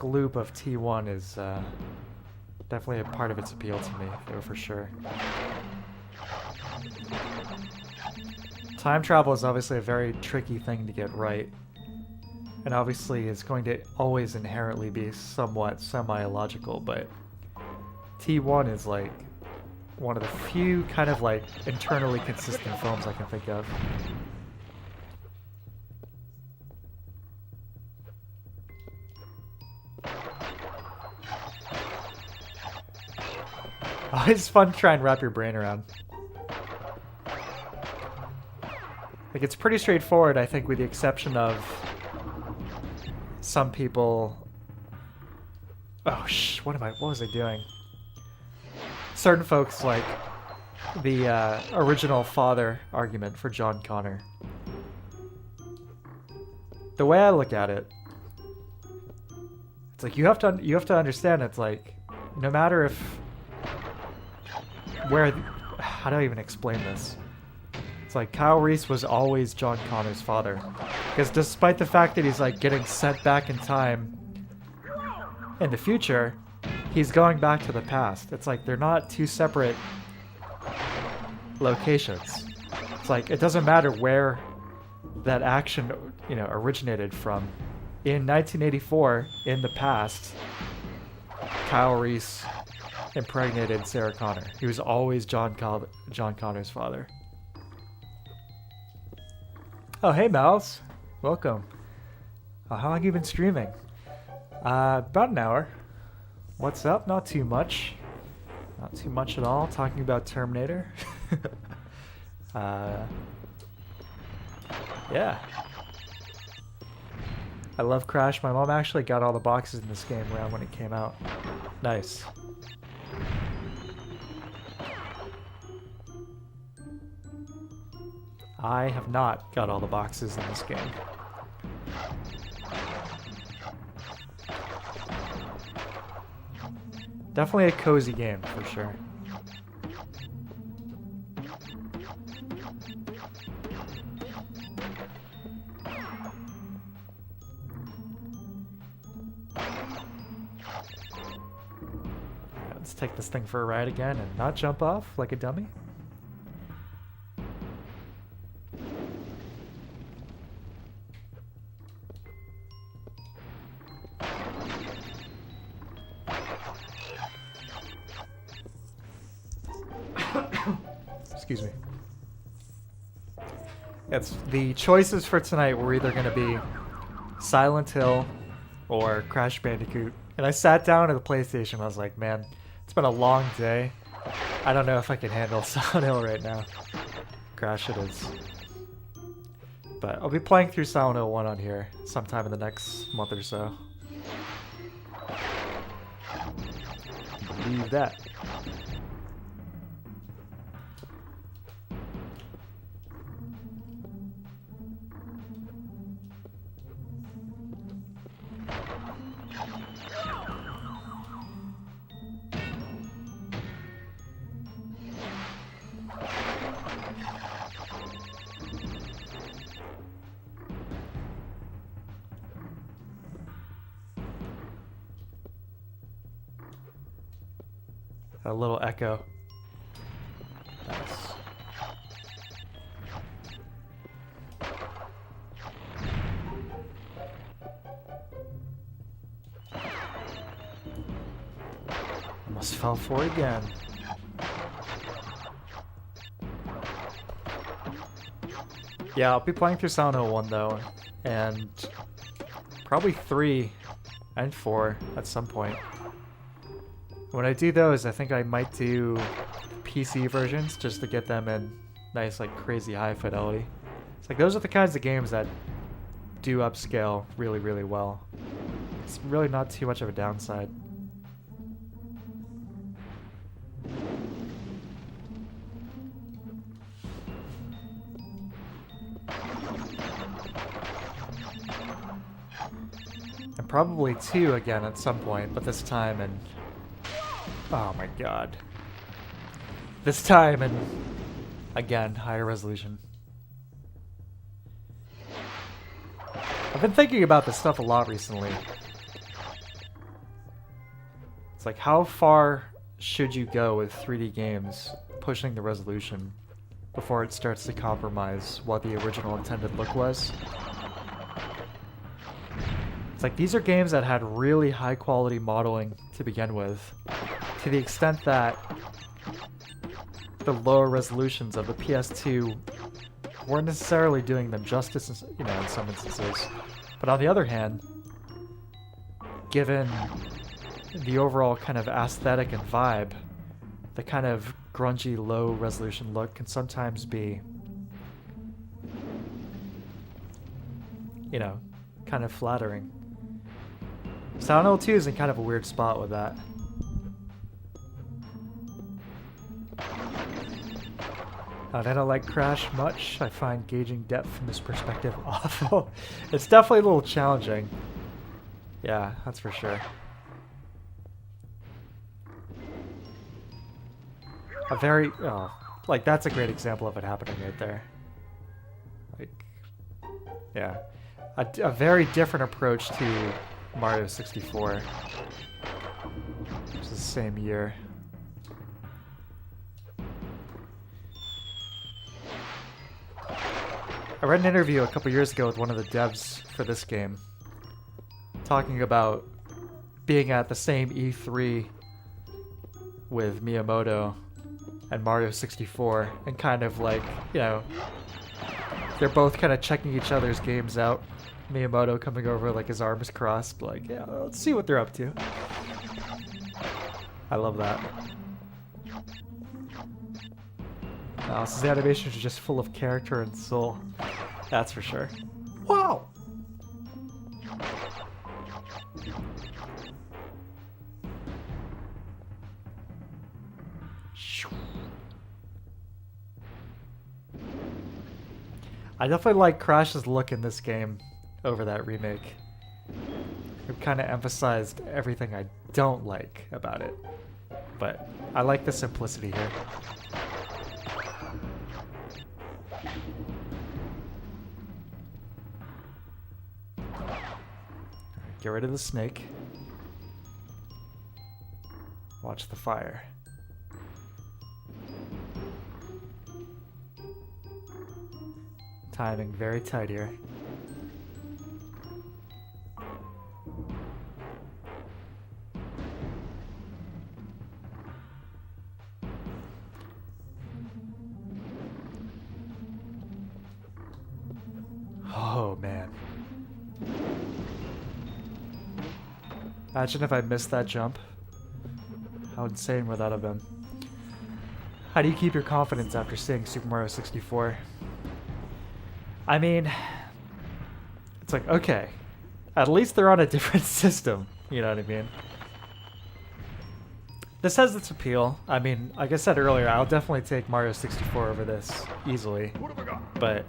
loop of T1 is definitely a part of its appeal to me, though, for sure. Time travel is obviously a very tricky thing to get right, and obviously is going to always inherently be somewhat semi-illogical, but T1 is like one of the few kind of like internally consistent films I can think of. Oh, it's fun to try and wrap your brain around. Like, it's pretty straightforward, I think, with the exception of some people... Oh, what was I doing? Certain folks like the original father argument for John Connor. The way I look at it, it's like you have to understand. It's like no matter if how do I even explain this? It's like Kyle Reese was always John Connor's father, because despite the fact that he's like getting sent back in time in the future, he's going back to the past. It's like they're not two separate locations. It's like it doesn't matter where that action, originated from. In 1984, in the past, Kyle Reese impregnated Sarah Connor. He was always John Connor's father. Oh, hey, Mouse. Welcome. How long have you been streaming? About an hour. What's up? Not too much. Not too much at all. Talking about Terminator. Yeah. I love Crash. My mom actually got all the boxes in this game around when it came out. Nice. I have not got all the boxes in this game. Definitely a cozy game, for sure. Let's take this thing for a ride again and not jump off like a dummy. Excuse me. It's the choices for tonight were either going to be Silent Hill or Crash Bandicoot. And I sat down at the PlayStation and I was like, man, it's been a long day. I don't know if I can handle Silent Hill right now. Crash it is. But I'll be playing through Silent Hill 1 on here sometime in the next month or so. Believe that. A little echo. Nice. Almost fell for it again. Yeah, I'll be playing through Silent Hill 1 though, and probably 3 and 4 at some point. When I do those, I think I might do PC versions just to get them in nice, like, crazy high fidelity. It's like, those are the kinds of games that do upscale really, really well. It's really not too much of a downside. And probably 2 again at some point, but this time in... Oh my god. This time in, again, higher resolution. I've been thinking about this stuff a lot recently. It's like, how far should you go with 3D games pushing the resolution before it starts to compromise what the original intended look was? It's like, these are games that had really high quality modeling to begin with, to the extent that the lower resolutions of the PS2 weren't necessarily doing them justice, you know, in some instances. But on the other hand, given the overall kind of aesthetic and vibe, the kind of grungy, low resolution look can sometimes be, you know, kind of flattering. Silent Hill 2 is in kind of a weird spot with that. I don't like Crash much. I find gauging depth from this perspective awful. It's definitely a little challenging. Yeah, that's for sure. Like, that's a great example of it happening right there. Like, yeah. A very different approach to Mario 64. Which is the same year. I read an interview a couple years ago with one of the devs for this game, talking about being at the same E3 with Miyamoto and Mario 64, and kind of like, you know, They're both kind of checking each other's games out. Miyamoto coming over like his arms crossed, like, yeah, let's see what they're up to. I love that. His animations are just full of character and soul. That's for sure. Wow! I definitely like Crash's look in this game over that remake. It kind of emphasized everything I don't like about it. But I like the simplicity here. Get rid of the snake. Watch the fire. Timing very tight here. Oh man. Imagine if I missed that jump. How insane would that have been? How do you keep your confidence after seeing Super Mario 64? I mean, it's like, okay, at least they're on a different system, you know what I mean? This has its appeal. I mean, like I said earlier, I'll definitely take Mario 64 over this, easily. What have I got? But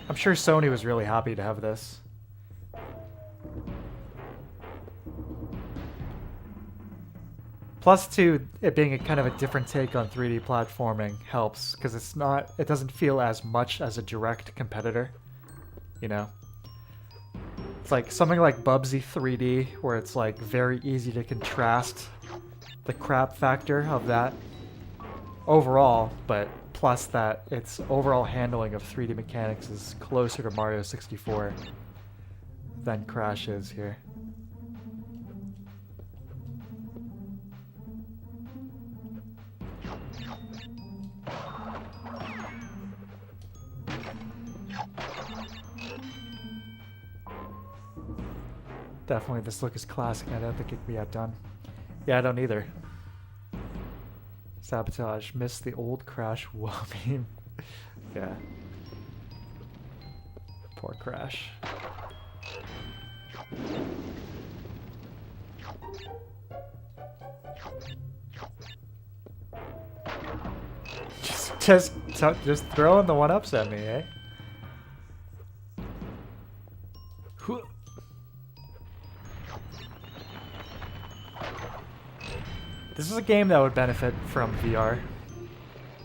I'm sure Sony was really happy to have this. Plus, too, it being a kind of a different take on 3D platforming helps, because it doesn't feel as much as a direct competitor, you know? It's like something like Bubsy 3D, where it's like very easy to contrast the crap factor of that overall, but plus that its overall handling of 3D mechanics is closer to Mario 64 than Crash is here. Definitely, this look is classic. I don't think it can be outdone. Yeah, I don't either. Sabotage. Missed the old Crash wall meme. Yeah. Poor Crash. Just throwing the one-ups at me, eh? This is a game that would benefit from VR,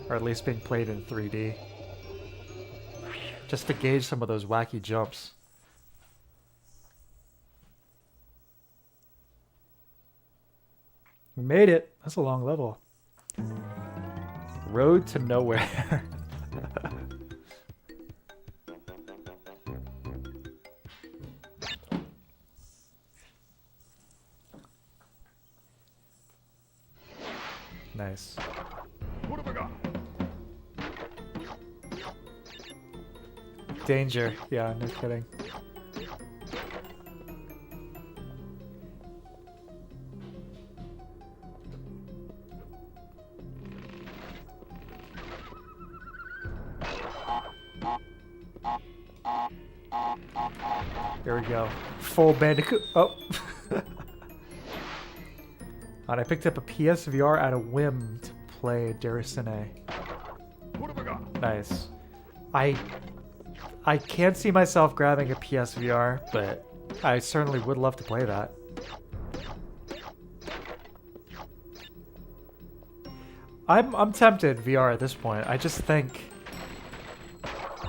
or at least being played in 3D, just to gauge some of those wacky jumps. We made it. That's a long level. Road to nowhere. Nice. What have I got? Danger. Yeah, no kidding. There we go. Full Bandicoot. Oh. And I picked up a PSVR at a whim to play Deracine. What have I got? Nice. I can't see myself grabbing a PSVR, but I certainly would love to play that. I'm tempted VR at this point. I just think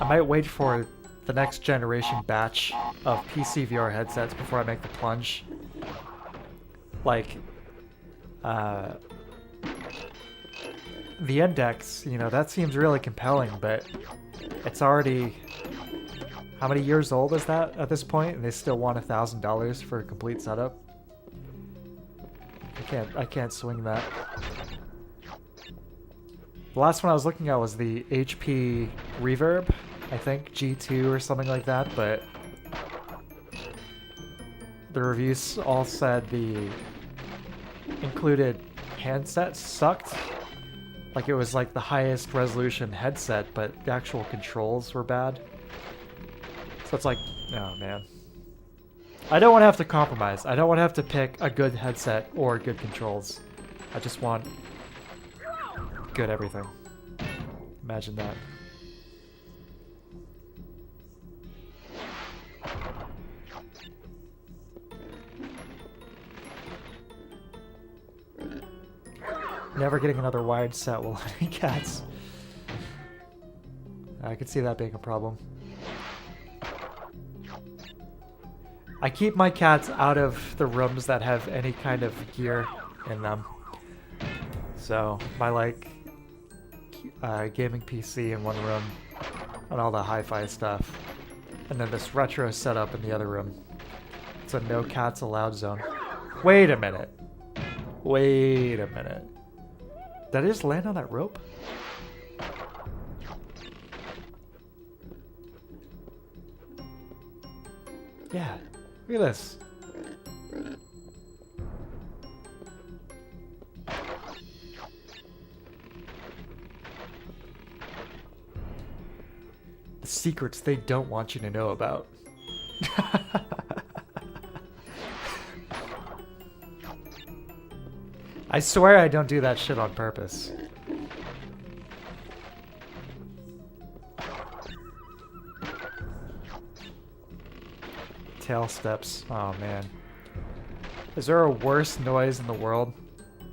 I might wait for the next generation batch of PC VR headsets before I make the plunge. Like, the Index, you know, that seems really compelling, but it's already... How many years old is that at this point? And they still want $1,000 for a complete setup? I can't swing that. The last one I was looking at was the HP Reverb, I think G2 or something like that, but the reviews all said the included handset sucked. Like it was like the highest resolution headset, but the actual controls were bad. So it's like, oh man. I don't want to have to compromise. I don't want to have to pick a good headset or good controls. I just want good everything. Imagine that. Never getting another wired set will let me cats. I could see that being a problem. I keep my cats out of the rooms that have any kind of gear in them. So my like gaming PC in one room and all the hi-fi stuff. And then this retro setup in the other room. It's a no cats allowed zone. Wait a minute. Wait a minute. Did I just land on that rope? Yeah. Look at this. The secrets they don't want you to know about. I swear I don't do that shit on purpose. Tail steps. Oh man. Is there a worse noise in the world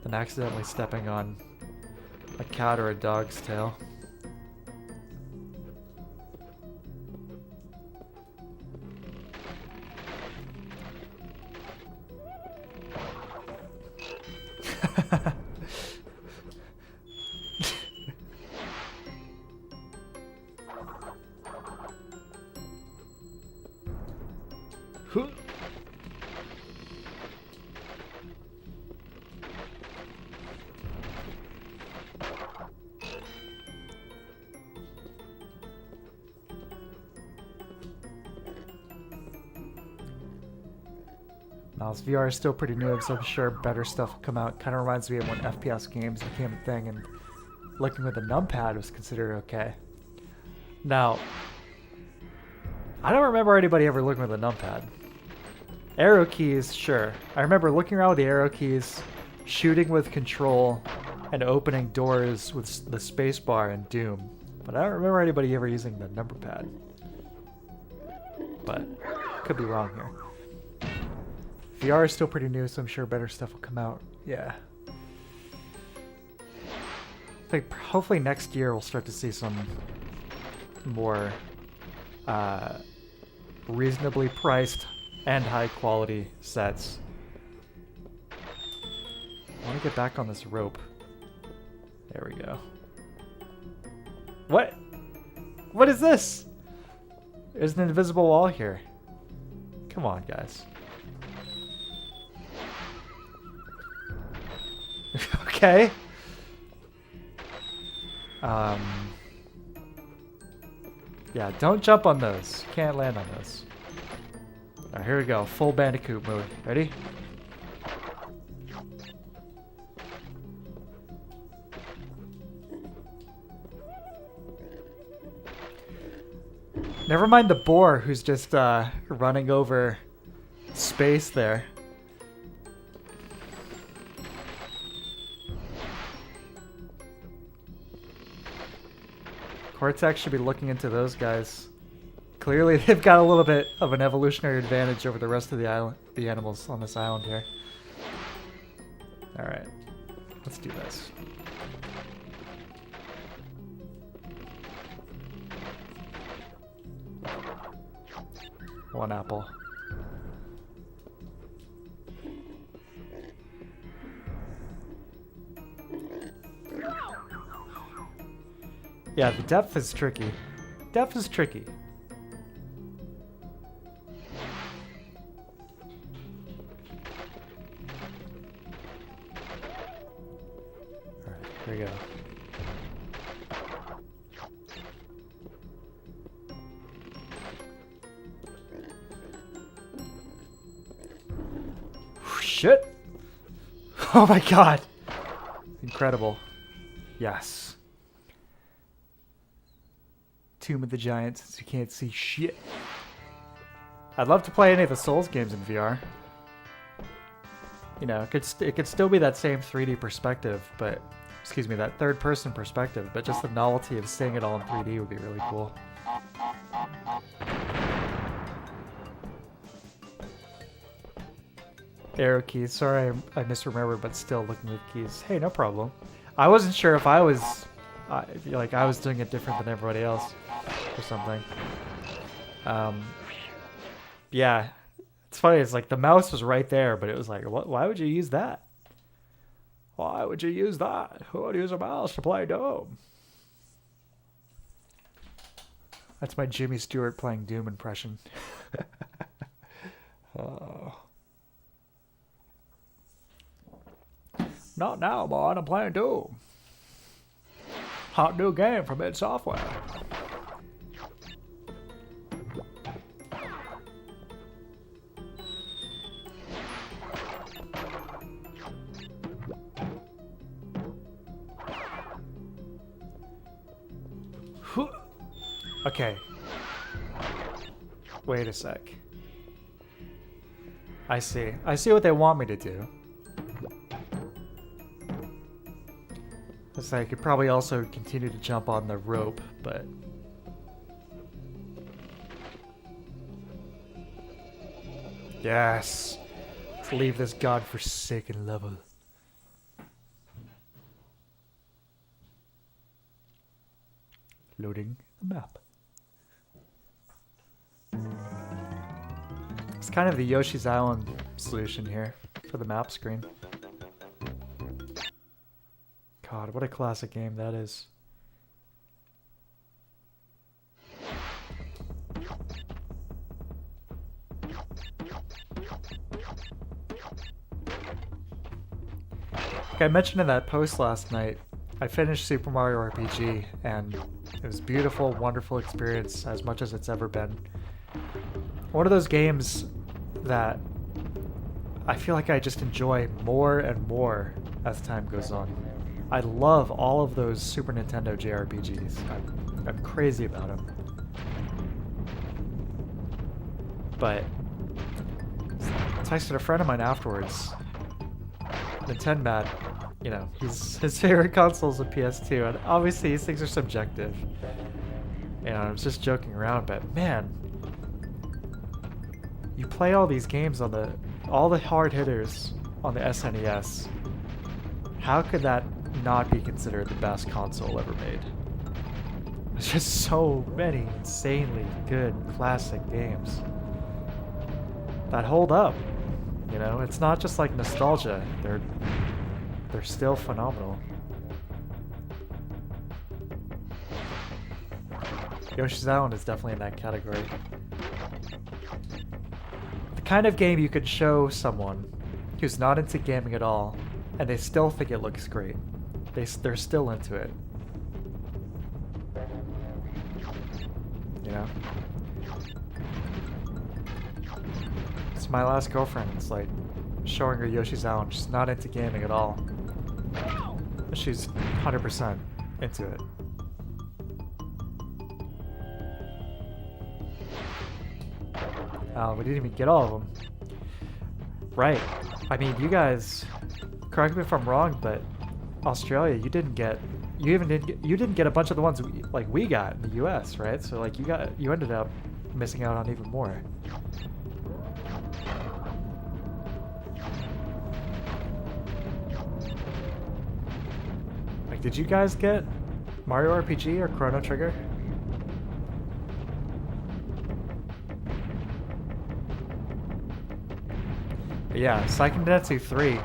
than accidentally stepping on a cat or a dog's tail? Now, this VR is still pretty new, so I'm sure better stuff will come out. Kind of reminds me of when FPS games became a thing and looking with a numpad was considered okay. Now, I don't remember anybody ever looking with a numpad. Arrow keys, sure. I remember looking around with the arrow keys, shooting with control, and opening doors with the spacebar in Doom. But I don't remember anybody ever using the number pad. But, could be wrong here. VR is still pretty new, so I'm sure better stuff will come out. Yeah. I think hopefully next year we'll start to see some more reasonably priced and high quality sets. I want to get back on this rope. There we go. What? What is this? There's an invisible wall here. Come on, guys. Okay. Yeah, don't jump on those. Can't land on those. Alright, here we go. Full Bandicoot mode. Ready? Never mind the boar who's just running over space there. Cortex should be looking into those guys. Clearly, they've got a little bit of an evolutionary advantage over the rest of the island, the animals on this island here. All right, let's do this. One apple. Yeah, the depth is tricky. Depth is tricky. Alright, here we go. shit. Oh my god. Incredible. Yes. Tomb of the Giants, since you can't see shit. I'd love to play any of the Souls games in VR. You know, it could still be that same 3D perspective, but excuse me, that third-person perspective, but just the novelty of seeing it all in 3D would be really cool. Arrow keys. Sorry, I misremembered, but still looking at keys. Hey, no problem. I wasn't sure if I was, like, I was doing it different than everybody else, or something. Yeah, it's funny. It's like the mouse was right there, but it was like, what? Why would you use that? Why would you use that? Who would use a mouse to play Doom? That's my Jimmy Stewart playing Doom impression. Oh. Not now, boy. I'm playing Doom. Hot new game from id Software. Okay. Wait a sec. I see. I see what they want me to do. I could probably also continue to jump on the rope, but... Yes! Let's leave this godforsaken level. Loading the map. It's kind of the Yoshi's Island solution here for the map screen. God, what a classic game that is. Like I mentioned in that post last night, I finished Super Mario RPG, and it was a beautiful, wonderful experience, as much as it's ever been. One of those games that I feel like I just enjoy more and more as time goes on. I love all of those Super Nintendo JRPGs. I'm crazy about them. But I texted a friend of mine afterwards. Nintendo, you know, his favorite console is a PS2, and obviously these things are subjective. You know, I was just joking around, but man, you play all these games on all the hard hitters on the SNES. How could that not be considered the best console ever made? There's just so many insanely good classic games that hold up. You know, it's not just like nostalgia. They're still phenomenal. Yoshi's Island is definitely in that category. The kind of game you could show someone who's not into gaming at all, and they still think it looks great. They're still into it. You know? It's my last girlfriend. It's like showing her Yoshi's Island. She's not into gaming at all. She's 100% into it. We didn't even get all of them. Right. I mean, you guys, correct me if I'm wrong, but Australia, you didn't get a bunch of the ones we got in the US, right? So like you ended up missing out on even more. Like, did you guys get Mario RPG or Chrono Trigger? But yeah, Seiken 3.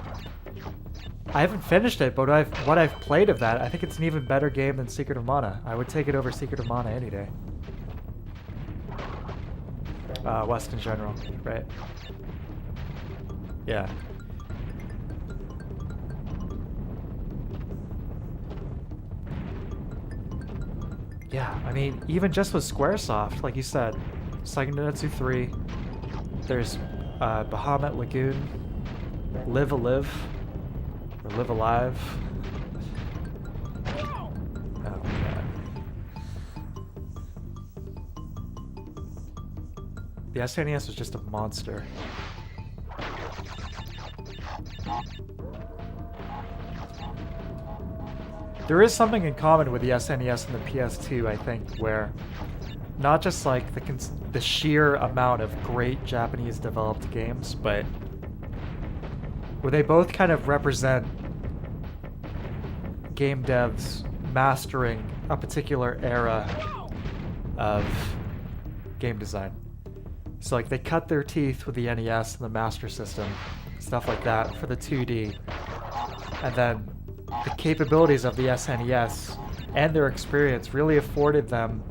I haven't finished it, but what I've played of that, I think it's an even better game than Secret of Mana. I would take it over Secret of Mana any day. West in general, right? Yeah. Yeah, I mean, even just with Squaresoft, like you said, Seiken 3, there's Bahamut Lagoon, Live Alive. Or Live Alive. Oh god. The SNES was just a monster. There is something in common with the SNES and the PS2, I think, where not just like the sheer amount of great Japanese developed games, but where they both kind of represent game devs mastering a particular era of game design. So like they cut their teeth with the NES and the Master System, stuff like that for the 2D, and then the capabilities of the SNES and their experience really afforded them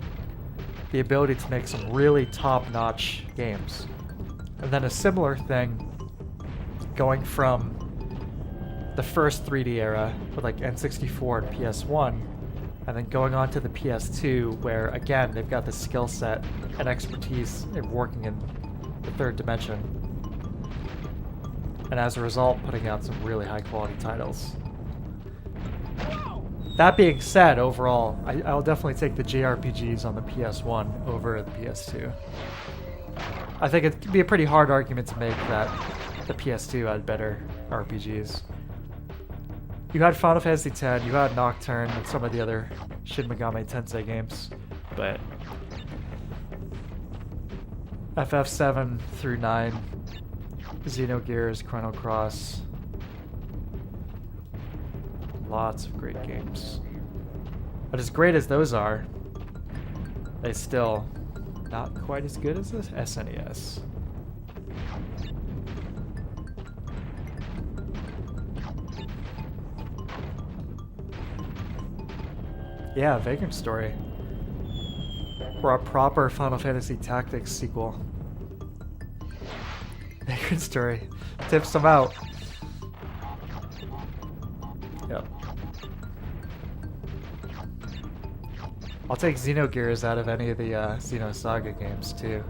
the ability to make some really top-notch games. And then a similar thing going from the first 3D era with like N64 and PS1, and then going on to the PS2 where again they've got the skill set and expertise in working in the third dimension. And as a result, putting out some really high quality titles. That being said, overall, I'll definitely take the JRPGs on the PS1 over the PS2. I think it'd be a pretty hard argument to make that the PS2 had better RPGs. You had Final Fantasy X, you had Nocturne, and some of the other Shin Megami Tensei games, but FF7 through 9, Xenogears, Chrono Cross, lots of great games. But as great as those are, they still not quite as good as the SNES. Yeah, Vagrant Story. Or a proper Final Fantasy Tactics sequel. Vagrant Story tips them out. Yep. I'll take Xenogears out of any of the Xenosaga games too.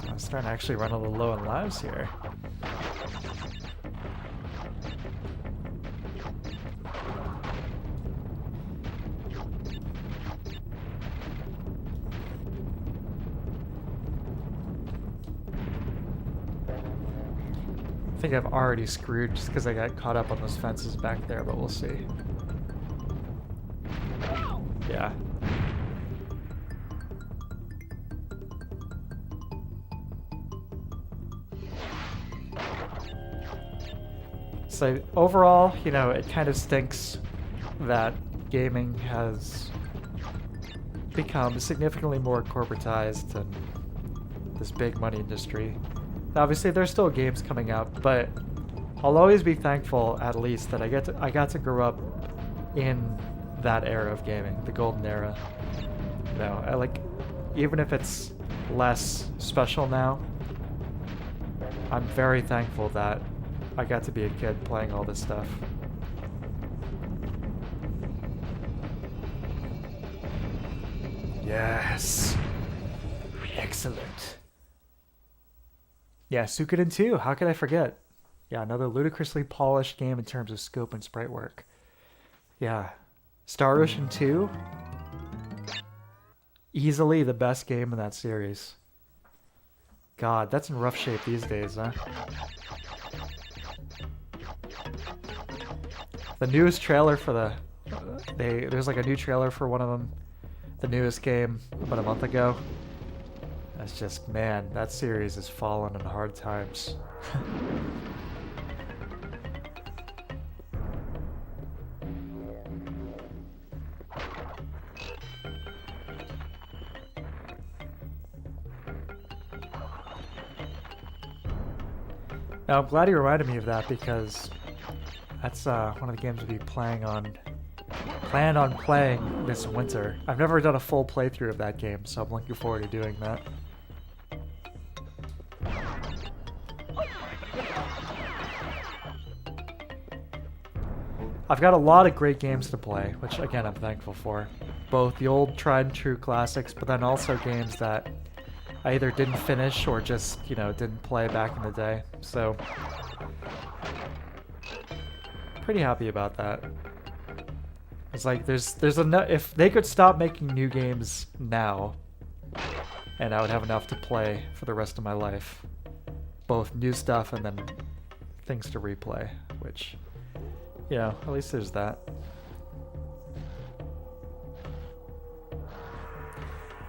I'm starting to actually run a little low on lives here. I think I've already screwed just because I got caught up on those fences back there, but we'll see. Yeah. So overall, you know, it kind of stinks that gaming has become significantly more corporatized and this big money industry. Obviously, there's still games coming out, but I'll always be thankful, at least, that I got to grow up in that era of gaming, the golden era. You know, I like, even if it's less special now, I'm very thankful that I got to be a kid playing all this stuff. Yes, excellent. Yeah, Suikoden 2, how could I forget? Yeah, another ludicrously polished game in terms of scope and sprite work. Yeah, Star Ocean 2, easily the best game in that series. God, that's in rough shape these days, huh? The newest trailer for the... there's like a new trailer for one of them, the newest game, about a month ago. That's just, man, that series has fallen in hard times. Now, I'm glad you reminded me of that because that's one of the games we'll be plan on playing this winter. I've never done a full playthrough of that game, so I'm looking forward to doing that. I've got a lot of great games to play, which again I'm thankful for. Both the old tried and true classics, but then also games that I either didn't finish or just, didn't play back in the day. So, pretty happy about that. It's like there's enough. If they could stop making new games now, and I would have enough to play for the rest of my life, both new stuff and then things to replay, which, at least there's that.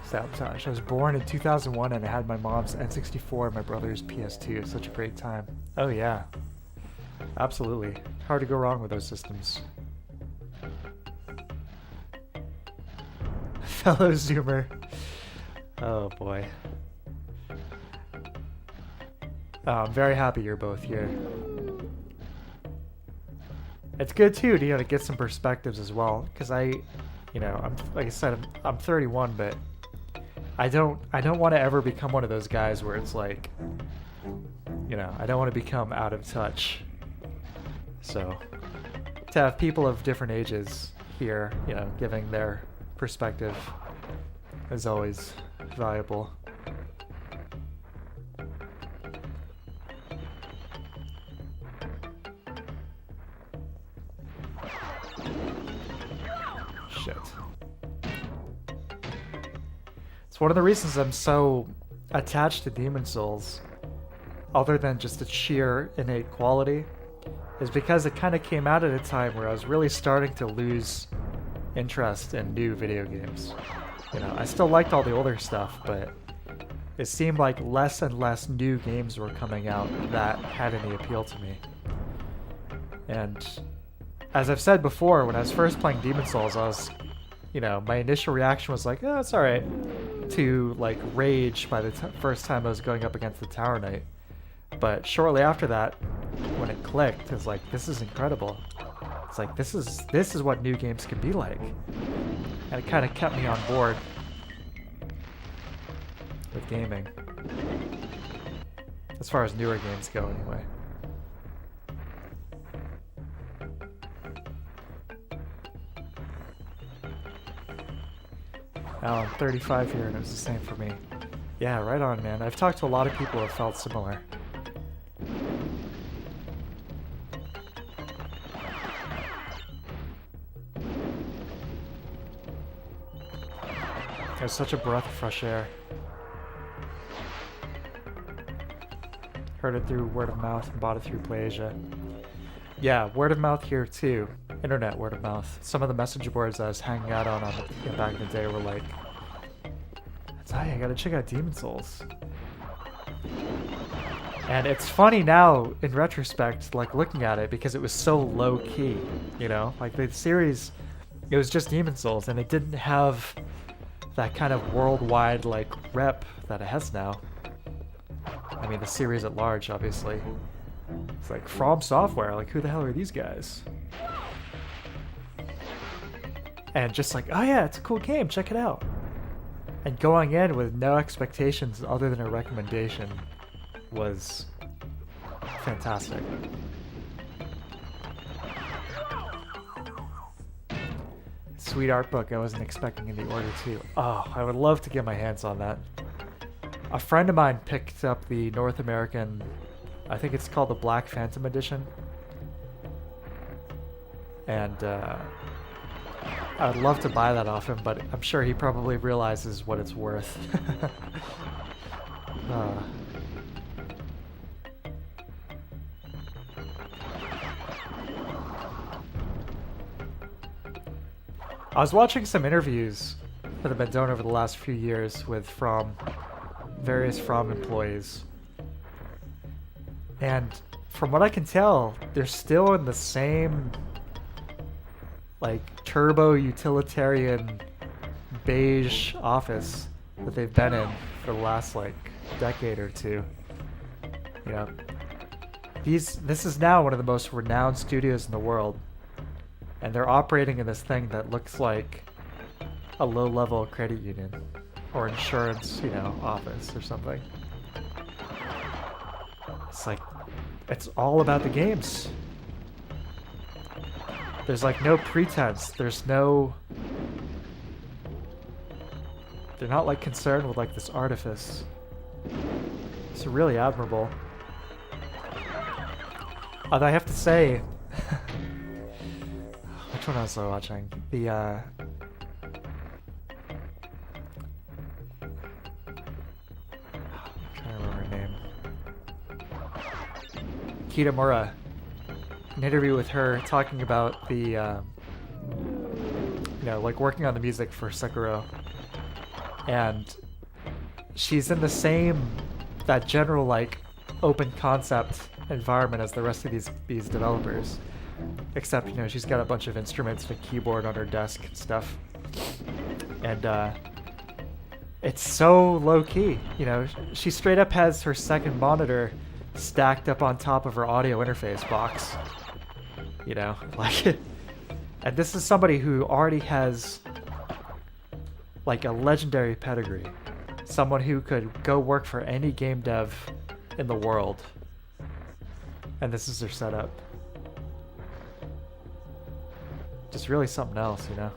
Sabotage. I was born in 2001 and I had my mom's N64 and my brother's PS2. Such a great time. Oh yeah. Absolutely. Hard to go wrong with those systems. Fellow Zoomer. Oh boy. Oh, I'm very happy you're both here. It's good too to get some perspectives as well, because I'm like I said, I'm 31, but I don't want to ever become one of those guys where it's like, I don't want to become out of touch. So to have people of different ages here, giving their perspective is always valuable. Shit. It's one of the reasons I'm so attached to Demon Souls, other than just its sheer innate quality, is because it kind of came out at a time where I was really starting to lose interest in new video games. I still liked all the older stuff, but it seemed like less and less new games were coming out that had any appeal to me. And as I've said before, when I was first playing Demon Souls, I was, my initial reaction was like, oh, it's alright, to like rage by the first time I was going up against the Tower Knight. But shortly after that, when it clicked, it's like, this is incredible. It's like, this is what new games can be like. And it kind of kept me on board with gaming. As far as newer games go, anyway. Now I'm 35 here and it was the same for me. Yeah, right on, man. I've talked to a lot of people who have felt similar. It was such a breath of fresh air. Heard it through word of mouth and bought it through PlayAsia. Yeah, word of mouth here too. Internet word of mouth. Some of the message boards I was hanging out on back in the day were like, I gotta check out Demon Souls. And it's funny now, in retrospect, like looking at it, because it was so low key, Like the series, it was just Demon Souls, and it didn't have that kind of worldwide like rep that it has now. I mean, the series at large, obviously. It's like From Software, like who the hell are these guys? And just like, oh yeah, it's a cool game, check it out. And going in with no expectations other than a recommendation was fantastic. Sweet art book I wasn't expecting in the order too. Oh, I would love to get my hands on that. A friend of mine picked up the North American, I think it's called the Black Phantom edition. And I would love to buy that off him, but I'm sure he probably realizes what it's worth. I was watching some interviews that have been done over the last few years with various From employees. And from what I can tell, they're still in the same like turbo utilitarian beige office that they've been in for the last like decade or two. This is now one of the most renowned studios in the world, and they're operating in this thing that looks like a low-level credit union or insurance, office or something. It's like, it's all about the games. There's like no pretense. There's no... They're not like concerned with like this artifice. It's really admirable. Although I have to say... Which one was I watching? The, I'm trying to remember her name. Kitamura. An interview with her talking about the, you know, like working on the music for Sekiro. And she's in the same, that general, like, open concept environment as the rest of these developers. Except, you know, she's got a bunch of instruments and a keyboard on her desk and stuff. And, it's so low-key, you know. She straight up has her second monitor stacked up on top of her audio interface box. You know, like... And this is somebody who already has, like, a legendary pedigree. Someone who could go work for any game dev in the world. And this is their setup. Just really something else, you know?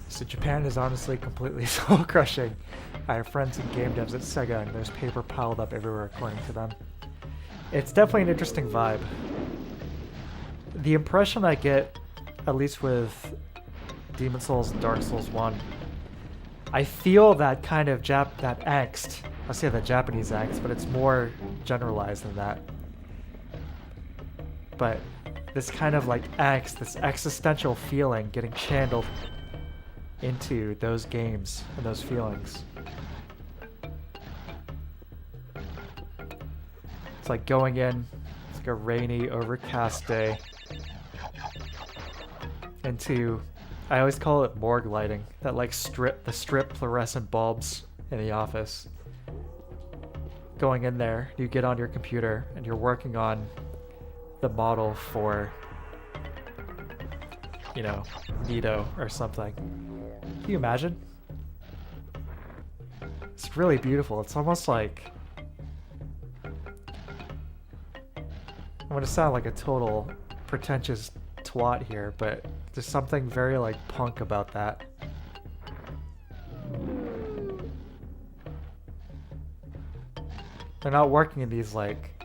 So Japan is honestly completely soul-crushing. I have friends in game devs at Sega, and there's paper piled up everywhere according to them. It's definitely an interesting vibe. The impression I get, at least with Demon Souls and Dark Souls 1, I feel that kind of that angst. I say that Japanese angst, but it's more generalized than that. But this kind of like angst, this existential feeling getting channeled into those games and those feelings. It's like going in, it's like a rainy, overcast day, into, I always call it morgue lighting, that like the strip fluorescent bulbs in the office. Going in there, you get on your computer and you're working on the model for, you know, Nito or something. Can you imagine? It's really beautiful. It's almost like... I'm gonna sound like a total pretentious twat here, but there's something very like punk about that. They're not working in these like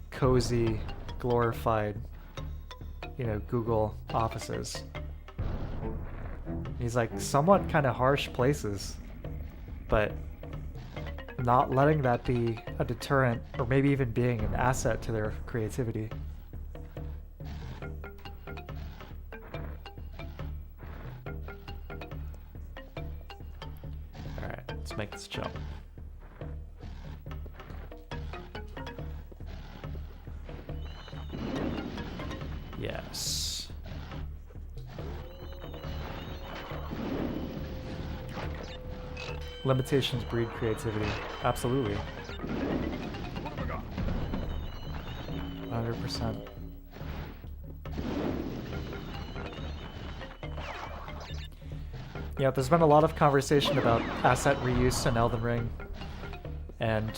cozy, glorified, you know, Google offices. These like somewhat kind of harsh places, but not letting that be a deterrent or maybe even being an asset to their creativity. Alright, let's make this jump. Yes. Limitations breed creativity. Absolutely. 100%. Yeah, there's been a lot of conversation about asset reuse in Elden Ring. And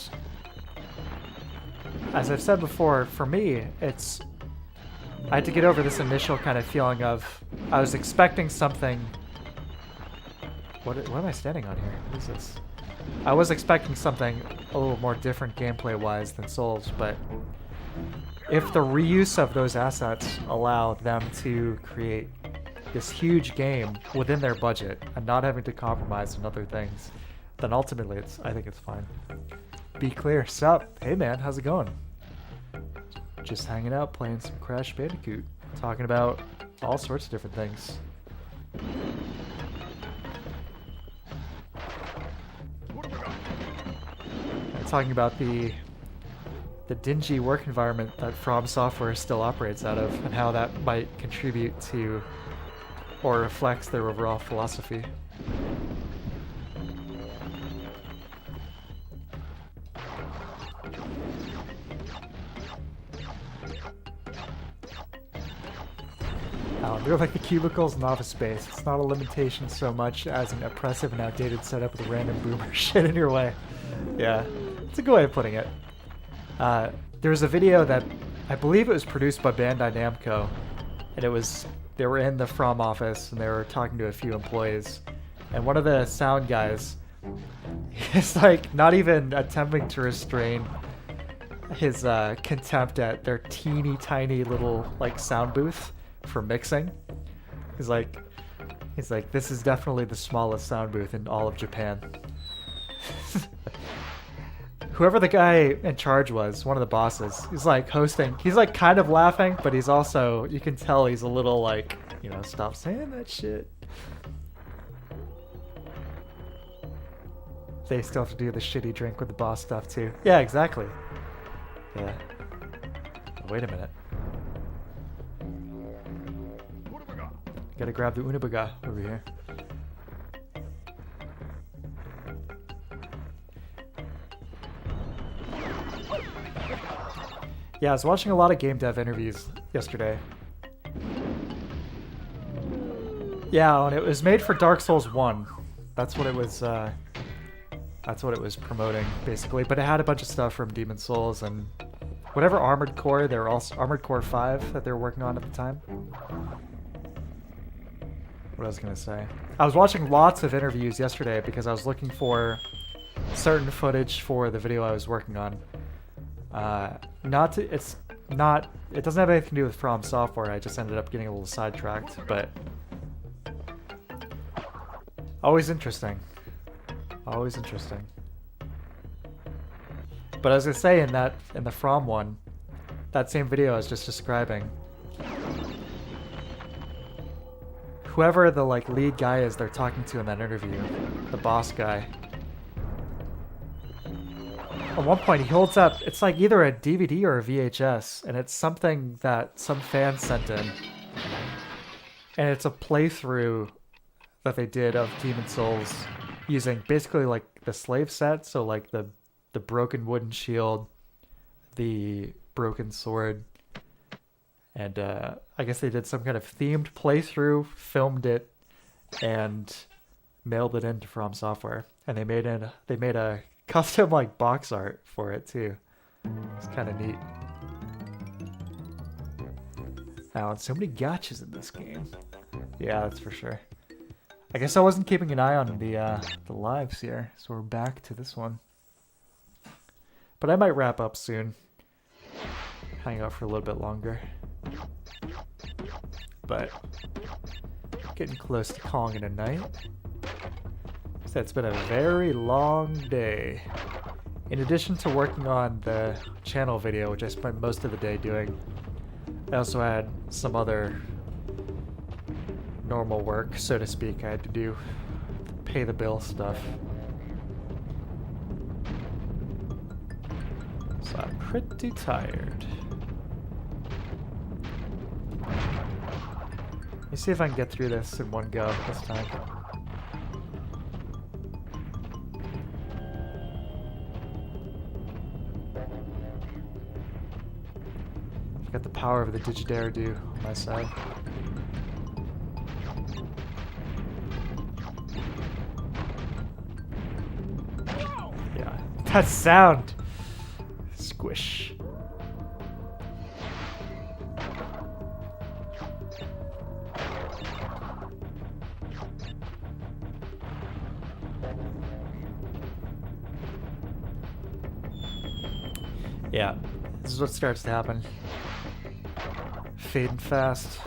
as I've said before, for me, it's... I had to get over this initial kind of feeling of... I was expecting something... What am I standing on here? What is this? I was expecting something a little more different gameplay-wise than Souls, but if the reuse of those assets allowed them to create this huge game within their budget and not having to compromise on other things, then ultimately I think it's fine. Be clear. Sup? Hey man, how's it going? Just hanging out, playing some Crash Bandicoot, talking about all sorts of different things. Talking about the dingy work environment that From Software still operates out of, and how that might contribute to or reflects their overall philosophy. They're like the cubicles in Office Space. It's not a limitation so much as an oppressive and outdated setup with random boomer shit in your way. Yeah, it's a good way of putting it. There was a video that I believe it was produced by Bandai Namco, and they were in the From office and they were talking to a few employees, and one of the sound guys is like not even attempting to restrain his contempt at their teeny tiny little like sound booth for mixing. He's like, this is definitely the smallest sound booth in all of Japan. Whoever the guy in charge was, one of the bosses, he's like hosting. He's like kind of laughing, but he's also, you can tell he's a little like, you know, stop saying that shit. They still have to do the shitty drink with the boss stuff too. Yeah, exactly. Yeah. Wait a minute. Gotta grab the Unabaga over here. Yeah, I was watching a lot of game dev interviews yesterday. Yeah, and it was made for Dark Souls 1. That's what it was promoting, basically. But it had a bunch of stuff from Demon Souls and whatever Armored Core, they were also Armored Core 5 that they were working on at the time. What I was gonna say. I was watching lots of interviews yesterday because I was looking for certain footage for the video I was working on. It doesn't have anything to do with From Software. I just ended up getting a little sidetracked, but always interesting. Always interesting. But as I say in the From one, that same video I was just describing, whoever the like lead guy is they're talking to in that interview, the boss guy, at one point he holds up, it's like either a DVD or a VHS, and it's something that some fans sent in. And it's a playthrough that they did of Demon Souls using basically like the slave set, so like the broken wooden shield, the broken sword, and I guess they did some kind of themed playthrough, filmed it, and mailed it into From Software. And they made a custom like box art for it too. It's kind of neat. Now, so many gotchas in this game. Yeah, that's for sure. I guess I wasn't keeping an eye on the lives here, so we're back to this one. But I might wrap up soon. Hang out for a little bit longer. But getting close to calling it a night. So it's been a very long day. In addition to working on the channel video, which I spent most of the day doing, I also had some other normal work, so to speak, I had to do. Pay the bill stuff. So I'm pretty tired. Let me see if I can get through this in one go this time. I've got the power of the Digidare on my side. Yeah, that sound! Squish. Yeah, this is what starts to happen. Fading fast.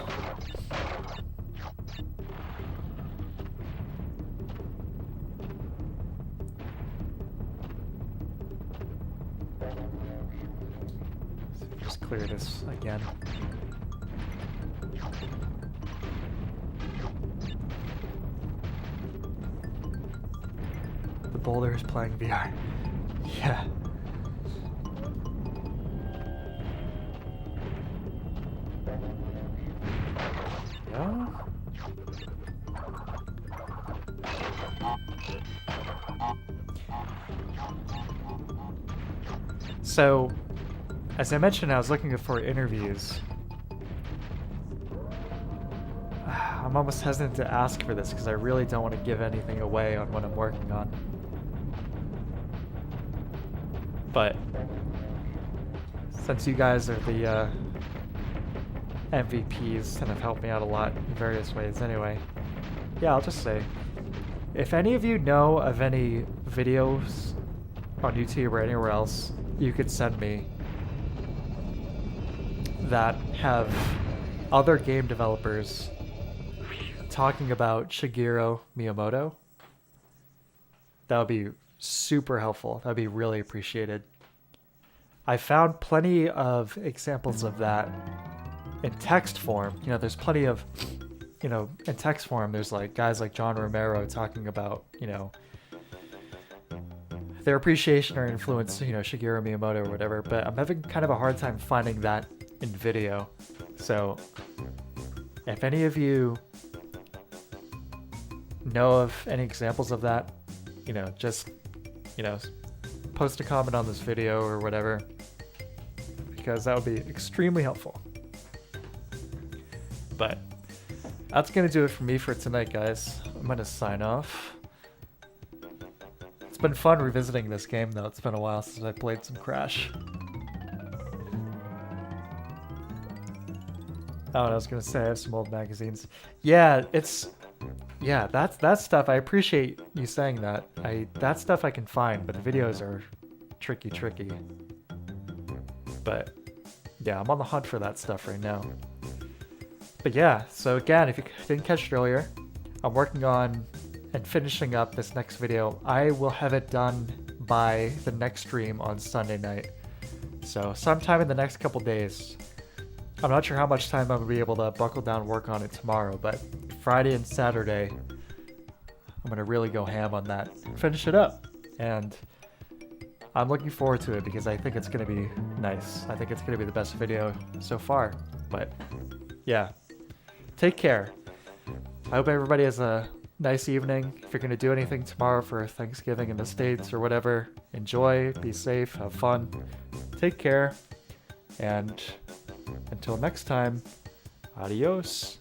Just clear this again. The boulder is playing VR. Yeah. So, as I mentioned, I was looking for interviews. I'm almost hesitant to ask for this because I really don't want to give anything away on what I'm working on. But since you guys are the MVPs and have helped me out a lot in various ways anyway, yeah, I'll just say, if any of you know of any videos on YouTube or anywhere else you could send me that have other game developers talking about Shigeru Miyamoto, that would be super helpful. That would be really appreciated. I found plenty of examples of that in text form. You know, there's plenty of, you know, in text form, there's like guys like John Romero talking about, you know, their appreciation or influence, you know, Shigeru Miyamoto or whatever, but I'm having kind of a hard time finding that in video. So if any of you know of any examples of that, you know, just, you know, post a comment on this video or whatever, because that would be extremely helpful. But that's gonna do it for me for tonight, guys. I'm gonna sign off. It's been fun revisiting this game, though. It's been a while since I played some Crash. Oh, and I was gonna say I have some old magazines. Yeah, that's stuff. I appreciate you saying that. That stuff I can find, but the videos are tricky. But yeah, I'm on the hunt for that stuff right now. But yeah, so again, if you didn't catch it earlier, I'm working on and finishing up this next video. I will have it done by the next stream on Sunday night. So sometime in the next couple days. I'm not sure how much time I'm going to be able to buckle down and work on it tomorrow, but Friday and Saturday, I'm going to really go ham on that, finish it up. And I'm looking forward to it because I think it's going to be nice. I think it's going to be the best video so far. But yeah, take care. I hope everybody has a nice evening. If you're going to do anything tomorrow for Thanksgiving in the States or whatever, enjoy, be safe, have fun, take care, and until next time, adios.